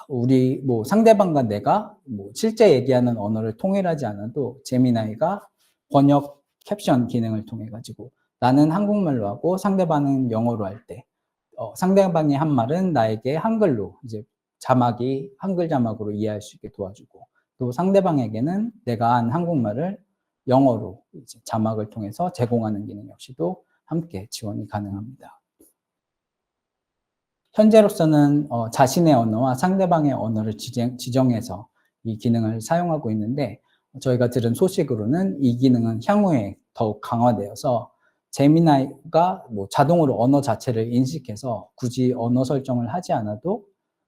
우리 상대방과 내가 실제 얘기하는 언어를 통일하지 않아도 제미나이가 번역 캡션 기능을 통해 가지고 나는 한국말로 하고 상대방은 영어로 할 때 상대방이 한 말은 나에게 한글로 이제 한글 자막으로 이해할 수 있게 도와주고, 또 상대방에게는 내가 한 한국말을 영어로 이제 자막을 통해서 제공하는 기능 역시도 함께 지원이 가능합니다. 현재로서는 자신의 언어와 상대방의 언어를 지정해서 이 기능을 사용하고 있는데, 저희가 들은 소식으로는 이 기능은 향후에 더욱 강화되어서 제미나이가 자동으로 언어 자체를 인식해서 굳이 언어 설정을 하지 않아도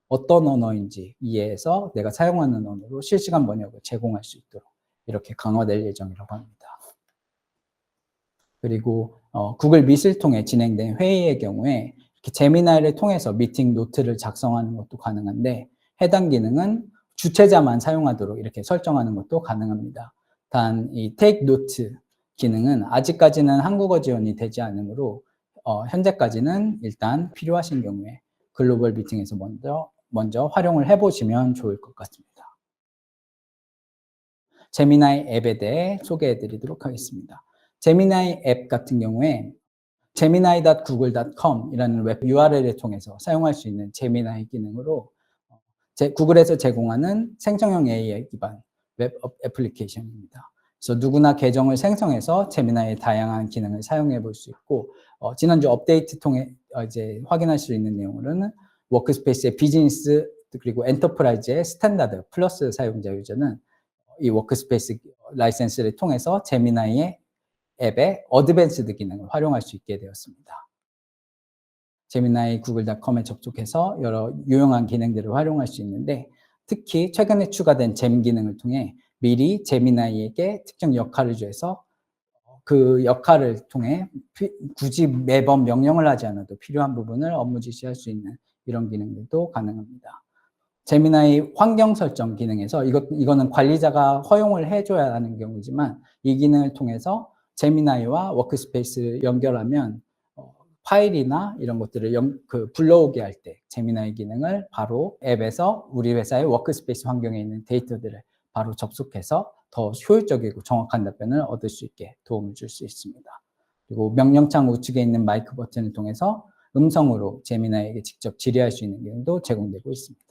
어떤 언어인지 이해해서 내가 사용하는 언어로 실시간 번역을 제공할 수 있도록 이렇게 강화될 예정이라고 합니다. 그리고 구글 미트를 통해 진행된 회의의 경우에 이렇게 제미나이를 통해서 미팅 노트를 작성하는 것도 가능한데, 해당 기능은 주최자만 사용하도록 이렇게 설정하는 것도 가능합니다. 단 이 take note 기능은 아직까지는 한국어 지원이 되지 않으므로 현재까지는 일단 필요하신 경우에 글로벌 미팅에서 먼저 활용을 해보시면 좋을 것 같습니다. 제미나이 앱에 대해 소개해 드리도록 하겠습니다. 제미나이 앱 같은 경우에 gemini.google.com이라는 웹 URL을 통해서 사용할 수 있는 제미나이 기능으로 구글에서 제공하는 생성형 AI 기반 웹 애플리케이션입니다. 그래서 누구나 계정을 생성해서 제미나이의 다양한 기능을 사용해 볼 수 있고, 지난주 업데이트 통해 이제 확인할 수 있는 내용으로는 워크스페이스의 비즈니스 그리고 엔터프라이즈의 스탠다드 플러스 사용자 유저는 이 워크스페이스 라이센스를 통해서 제미나이의 앱의 어드밴스드 기능을 활용할 수 있게 되었습니다. 제미나이 구글.com에 접속해서 여러 유용한 기능들을 활용할 수 있는데, 특히 최근에 추가된 잼 기능을 통해 미리 제미나이에게 특정 역할을 줘서 그 역할을 통해 굳이 매번 명령을 하지 않아도 필요한 부분을 업무 지시할 수 있는 이런 기능들도 가능합니다. 제미나이 환경 설정 기능에서 이거는 관리자가 허용을 해줘야 하는 경우지만, 이 기능을 통해서 제미나이와 워크스페이스를 연결하면 파일이나 이런 것들을 불러오게 할 때 제미나이 기능을 바로 앱에서 우리 회사의 워크스페이스 환경에 있는 데이터들을 바로 접속해서 더 효율적이고 정확한 답변을 얻을 수 있게 도움을 줄 수 있습니다. 그리고 명령창 우측에 있는 마이크 버튼을 통해서 음성으로 제미나이에게 직접 질의할 수 있는 기능도 제공되고 있습니다.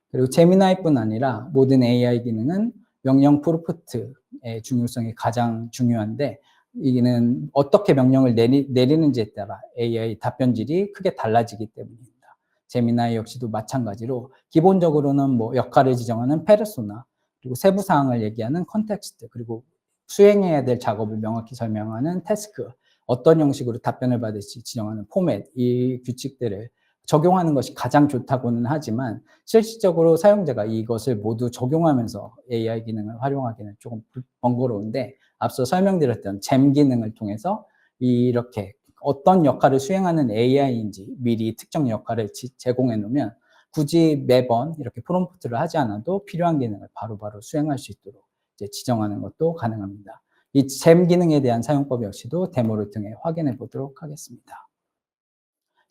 그리고 제미나이뿐 아니라 모든 AI 기능은 명령 프롬프트의 중요성이 가장 중요한데, 이는 어떻게 명령을 내리는지에 따라 AI 답변질이 크게 달라지기 때문입니다. 제미나이 역시도 마찬가지로 기본적으로는 뭐 역할을 지정하는 페르소나, 그리고 세부 사항을 얘기하는 컨텍스트, 그리고 수행해야 될 작업을 명확히 설명하는 태스크, 어떤 형식으로 답변을 받을지 지정하는 포맷, 이 규칙들을 적용하는 것이 가장 좋다고는 하지만, 실질적으로 사용자가 이것을 모두 적용하면서 AI 기능을 활용하기는 조금 번거로운데, 앞서 설명드렸던 잼 기능을 통해서 이렇게 어떤 역할을 수행하는 AI인지 미리 특정 역할을 제공해 놓으면 굳이 매번 이렇게 프롬프트를 하지 않아도 필요한 기능을 바로바로 수행할 수 있도록 이제 지정하는 것도 가능합니다. 이 잼 기능에 대한 사용법 역시도 데모를 통해 확인해 보도록 하겠습니다.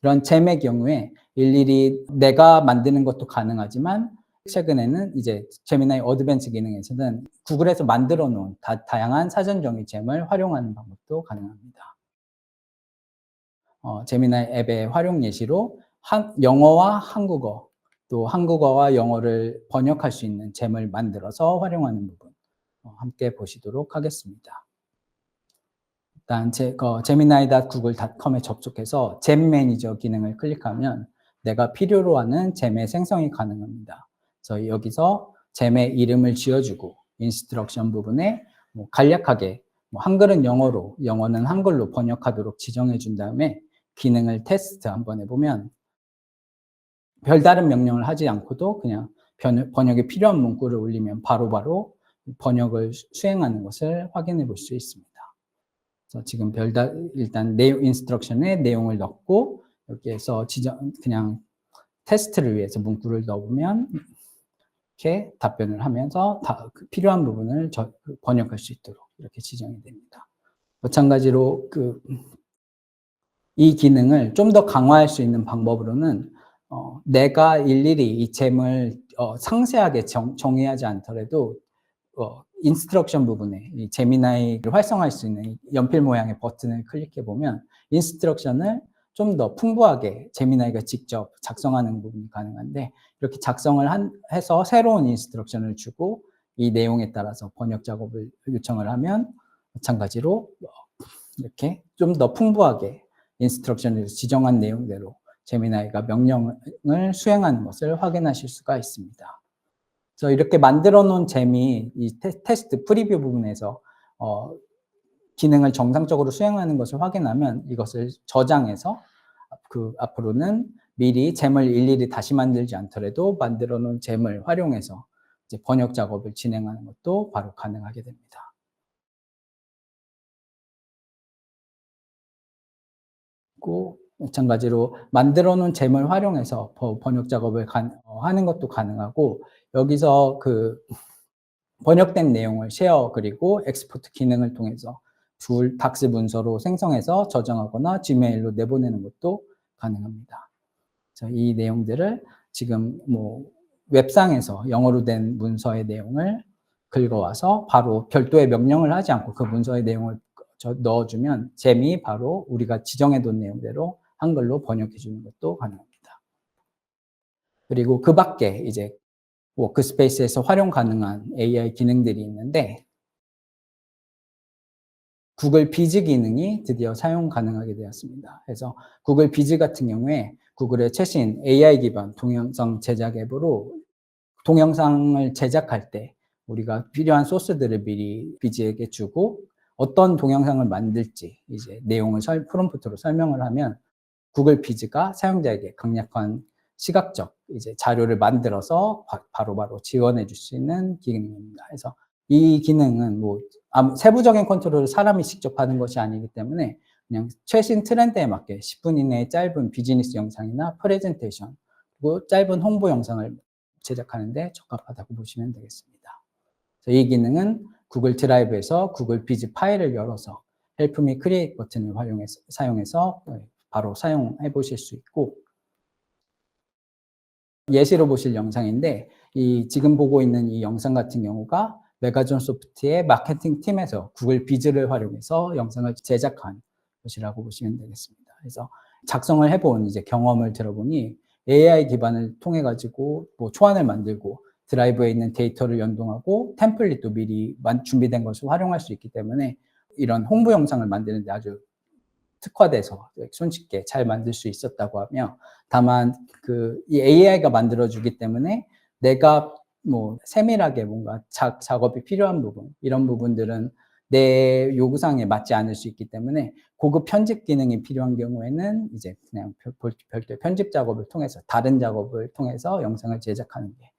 이런 잼의 경우에 일일이 내가 만드는 것도 가능하지만, 최근에는 이제 제미나이 어드밴스 기능에서는 구글에서 만들어 놓은 다양한 사전 정의 잼을 활용하는 방법도 가능합니다. 제미나이 앱의 활용 예시로 영어와 한국어, 또 한국어와 영어를 번역할 수 있는 잼을 만들어서 활용하는 부분 함께 보시도록 하겠습니다. 일단 gemini.google.com에 접속해서 잼 매니저 기능을 클릭하면 내가 필요로 하는 잼의 생성이 가능합니다. 그래서 여기서 잼의 이름을 지어주고 인스트럭션 부분에 간략하게 한글은 영어로, 영어는 한글로 번역하도록 지정해 준 다음에 기능을 테스트 한번 해보면 별다른 명령을 하지 않고도 그냥 번역에 필요한 문구를 올리면 바로바로 번역을 수행하는 것을 확인해 볼 수 있습니다. 그래서 지금 일단 인스트럭션에 내용을 넣고 여기에서 그냥 테스트를 위해서 문구를 넣으면 이렇게 답변을 하면서 필요한 부분을 번역할 수 있도록 이렇게 지정이 됩니다. 마찬가지로 이 기능을 좀 더 강화할 수 있는 방법으로는 내가 일일이 이 잼을 상세하게 정의하지 않더라도 인스트럭션 부분에 이 제미나이를 활성화할 수 있는 연필 모양의 버튼을 클릭해 보면 인스트럭션을 좀 더 풍부하게 제미나이가 직접 작성하는 부분이 가능한데, 이렇게 작성을 해서 새로운 인스트럭션을 주고 이 내용에 따라서 번역 작업을 요청을 하면 마찬가지로 이렇게 좀 더 풍부하게 인스트럭션에서 지정한 내용대로 제미나이가 명령을 수행하는 것을 확인하실 수가 있습니다. 그래서 이렇게 만들어 놓은 잼이 이 테스트 프리뷰 부분에서 기능을 정상적으로 수행하는 것을 확인하면 이것을 저장해서 앞으로는 미리 잼을 일일이 다시 만들지 않더라도 만들어 놓은 잼을 활용해서 이제 번역 작업을 진행하는 것도 바로 가능하게 됩니다. 그리고 마찬가지로 만들어 놓은 잼을 활용해서 번역 작업을 하는 것도 가능하고, 여기서 번역된 내용을 쉐어 그리고 엑스포트 기능을 통해서 닥스 문서로 생성해서 저장하거나 지메일로 내보내는 것도 가능합니다. 이 내용들을 지금 웹상에서 영어로 된 문서의 내용을 긁어와서 바로 별도의 명령을 하지 않고 그 문서의 내용을 넣어주면 잼이 바로 우리가 지정해둔 내용대로 한글로 번역해 주는 것도 가능합니다. 그리고 그 밖에 이제 워크스페이스에서 활용 가능한 AI 기능들이 있는데 구글 비즈 기능이 드디어 사용 가능하게 되었습니다. 그래서 구글 비즈 같은 경우에 구글의 최신 AI 기반 동영상 제작 앱으로 동영상을 제작할 때 우리가 필요한 소스들을 미리 비즈에게 주고 어떤 동영상을 만들지 이제 내용을 프롬프트로 설명을 하면 구글 비즈가 사용자에게 강력한 시각적 이제 자료를 만들어서 바로바로 지원해 줄 수 있는 기능입니다. 그래서 이 기능은 세부적인 컨트롤을 사람이 직접 하는 것이 아니기 때문에 그냥 최신 트렌드에 맞게 10분 이내의 짧은 비즈니스 영상이나 프레젠테이션 그리고 짧은 홍보 영상을 제작하는데 적합하다고 보시면 되겠습니다. 이 기능은 구글 드라이브에서 구글 비즈 파일을 열어서 헬프 미 크리에이트 버튼을 사용해서 바로 사용해 보실 수 있고 예시로 보실 영상인데 지금 보고 있는 이 영상 같은 경우가 메가존 소프트의 마케팅 팀에서 구글 비즈를 활용해서 영상을 제작한 것이라고 보시면 되겠습니다. 그래서 작성을 해본 이제 경험을 들어보니 AI 기반을 통해 가지고 초안을 만들고 드라이브에 있는 데이터를 연동하고 템플릿도 미리 준비된 것을 활용할 수 있기 때문에 이런 홍보 영상을 만드는데 아주 특화돼서 손쉽게 잘 만들 수 있었다고 하며 다만 이 AI가 만들어주기 때문에 내가 세밀하게 뭔가 작업이 필요한 부분 이런 부분들은 내 요구사항에 맞지 않을 수 있기 때문에 고급 편집 기능이 필요한 경우에는 이제 그냥 별도의 편집 작업을 통해서 다른 작업을 통해서 영상을 제작하는 게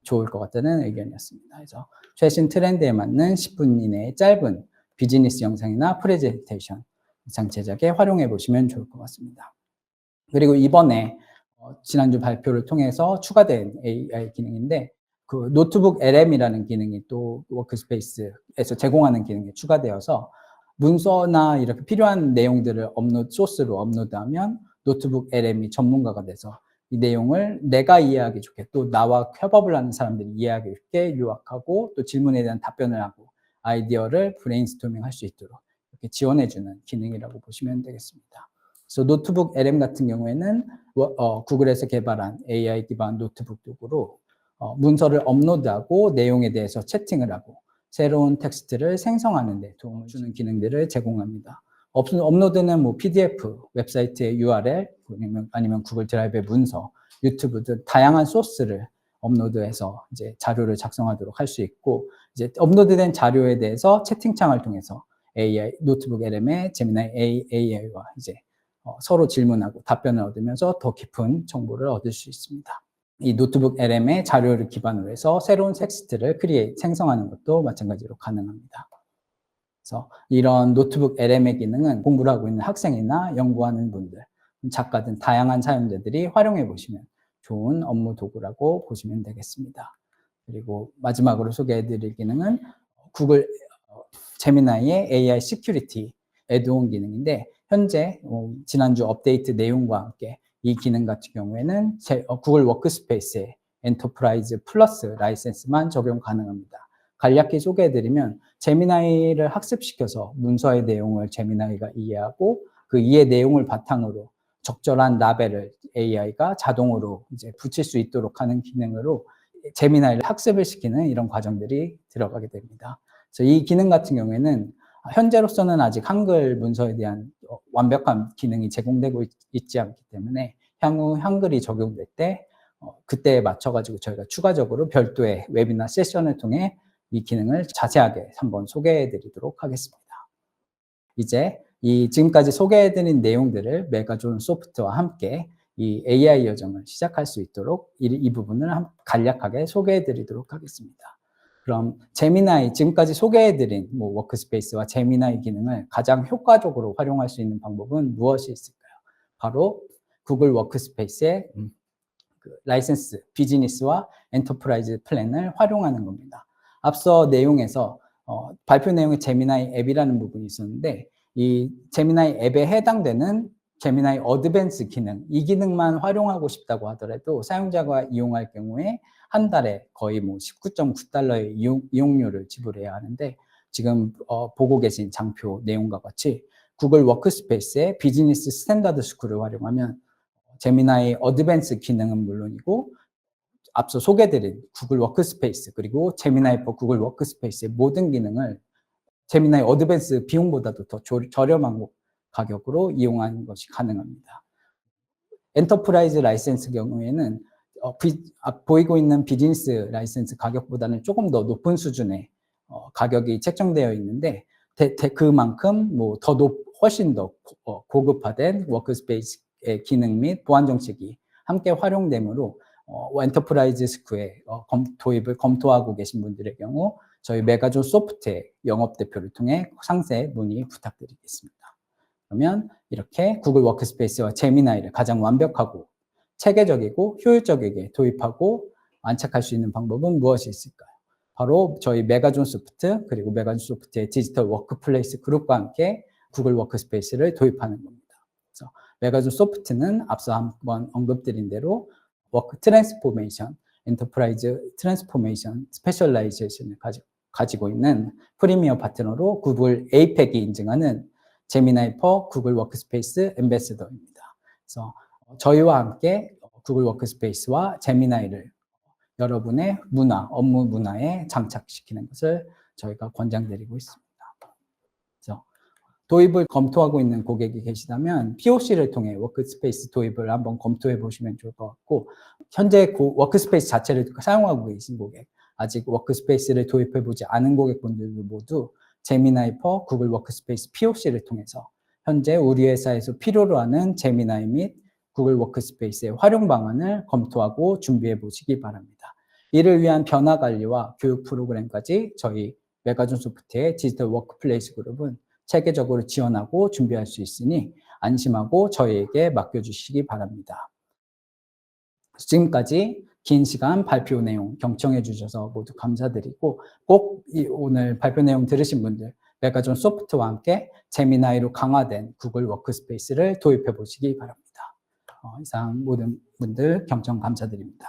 좋을 것 같다는 의견이었습니다. 그래서 최신 트렌드에 맞는 10분 이내의 짧은 비즈니스 영상이나 프레젠테이션 영상 제작에 활용해 보시면 좋을 것 같습니다. 그리고 이번에 지난주 발표를 통해서 추가된 AI 기능인데 그 노트북 LM이라는 기능이 또 워크스페이스에서 제공하는 기능이 추가되어서 문서나 이렇게 필요한 내용들을 소스로 업로드하면 노트북 LM이 전문가가 돼서 이 내용을 내가 이해하기 좋게 또 나와 협업을 하는 사람들이 이해하기 좋게 요약하고 또 질문에 대한 답변을 하고 아이디어를 브레인스토밍 할 수 있도록 이렇게 지원해주는 기능이라고 보시면 되겠습니다. 그래서 노트북 LM 같은 경우에는 구글에서 개발한 AI 기반 노트북 도구로 문서를 업로드하고 내용에 대해서 채팅을 하고 새로운 텍스트를 생성하는 데 도움을 주는 기능들을 제공합니다. 업로드는 PDF, 웹사이트의 URL, 아니면 구글 드라이브의 문서, 유튜브 등 다양한 소스를 업로드해서 이제 자료를 작성하도록 할 수 있고 이제 업로드된 자료에 대해서 채팅창을 통해서 AI 노트북 LM의 제미나이 AI와 이제 서로 질문하고 답변을 얻으면서 더 깊은 정보를 얻을 수 있습니다. 이 노트북 LM의 자료를 기반으로 해서 새로운 텍스트를 생성하는 것도 마찬가지로 가능합니다. 그래서 이런 노트북 LM의 기능은 공부를 하고 있는 학생이나 연구하는 분들, 작가 등 다양한 사용자들이 활용해 보시면 좋은 업무 도구라고 보시면 되겠습니다. 그리고 마지막으로 소개해 드릴 기능은 구글 제미나이의 AI 시큐리티 애드온 기능인데 현재 지난주 업데이트 내용과 함께 이 기능 같은 경우에는 구글 워크스페이스의 엔터프라이즈 플러스 라이센스만 적용 가능합니다. 간략히 소개해드리면 제미나이를 학습시켜서 문서의 내용을 제미나이가 이해하고 그 이해 내용을 바탕으로 적절한 라벨을 AI가 자동으로 이제 붙일 수 있도록 하는 기능으로 제미나이를 학습을 시키는 이런 과정들이 들어가게 됩니다. 그래서 이 기능 같은 경우에는 현재로서는 아직 한글 문서에 대한 완벽한 기능이 제공되고 있지 않기 때문에 향후 한글이 적용될 때 그때에 맞춰가지고 저희가 추가적으로 별도의 웨비나 세션을 통해 이 기능을 자세하게 한번 소개해 드리도록 하겠습니다. 이제 지금까지 소개해 드린 내용들을 메가존 소프트와 함께 이 AI 여정을 시작할 수 있도록 이 부분을 간략하게 소개해 드리도록 하겠습니다. 그럼 제미나이 지금까지 소개해드린 워크스페이스와 제미나이 기능을 가장 효과적으로 활용할 수 있는 방법은 무엇이 있을까요? 바로 구글 워크스페이스의 라이센스, 비즈니스와 엔터프라이즈 플랜을 활용하는 겁니다. 앞서 내용에서 발표 내용에 제미나이 앱이라는 부분이 있었는데 이 제미나이 앱에 해당되는 제미나이 어드밴스 기능, 이 기능만 활용하고 싶다고 하더라도 사용자가 이용할 경우에 한 달에 거의 뭐 19.9달러의 이용료를 지불해야 하는데 지금 보고 계신 장표 내용과 같이 구글 워크스페이스의 비즈니스 스탠다드 스쿨을 활용하면 제미나이 어드밴스 기능은 물론이고 앞서 소개드린 구글 워크스페이스 그리고 제미나이 for 구글 워크스페이스의 모든 기능을 제미나이 어드밴스 비용보다도 더 저렴한 가격으로 이용하는 것이 가능합니다. 엔터프라이즈 라이센스 경우에는 보이고 있는 비즈니스 라이센스 가격보다는 조금 더 높은 수준의 가격이 책정되어 있는데 그만큼 훨씬 더 고급화된 워크스페이스의 기능 및 보안 정책이 함께 활용되므로 엔터프라이즈 스쿨의 도입을 검토하고 계신 분들의 경우 저희 메가존 소프트의 영업대표를 통해 상세 문의 부탁드리겠습니다. 그러면 이렇게 구글 워크스페이스와 제미나이를 가장 완벽하고 체계적이고 효율적이게 도입하고 안착할 수 있는 방법은 무엇이 있을까요? 바로 저희 메가존 소프트 그리고 메가존 소프트의 디지털 워크플레이스 그룹과 함께 구글 워크스페이스를 도입하는 겁니다. 그래서 메가존 소프트는 앞서 한번 언급드린 대로 워크 트랜스포메이션, 엔터프라이즈 트랜스포메이션, 스페셜라이제이션을 가지고 있는 프리미어 파트너로 구글 에이펙이 인증하는 제미나이 for 구글 워크스페이스 앰베서더입니다. 그래서 저희와 함께 구글 워크스페이스와 제미나이를 여러분의 업무 문화에 장착시키는 것을 저희가 권장드리고 있습니다. 그래서 도입을 검토하고 있는 고객이 계시다면 POC를 통해 워크스페이스 도입을 한번 검토해 보시면 좋을 것 같고 현재 워크스페이스 자체를 사용하고 계신 고객, 아직 워크스페이스를 도입해 보지 않은 고객분들도 모두 제미나이 for 구글 워크스페이스 POC를 통해서 현재 우리 회사에서 필요로 하는 제미나이 및 구글 워크스페이스의 활용 방안을 검토하고 준비해 보시기 바랍니다. 이를 위한 변화 관리와 교육 프로그램까지 저희 메가존 소프트의 디지털 워크플레이스 그룹은 체계적으로 지원하고 준비할 수 있으니 안심하고 저희에게 맡겨주시기 바랍니다. 지금까지 긴 시간 발표 내용 경청해 주셔서 모두 감사드리고 꼭 오늘 발표 내용 들으신 분들 메가존 소프트와 함께 제미나이로 강화된 구글 워크스페이스를 도입해 보시기 바랍니다. 이상 모든 분들 경청 감사드립니다.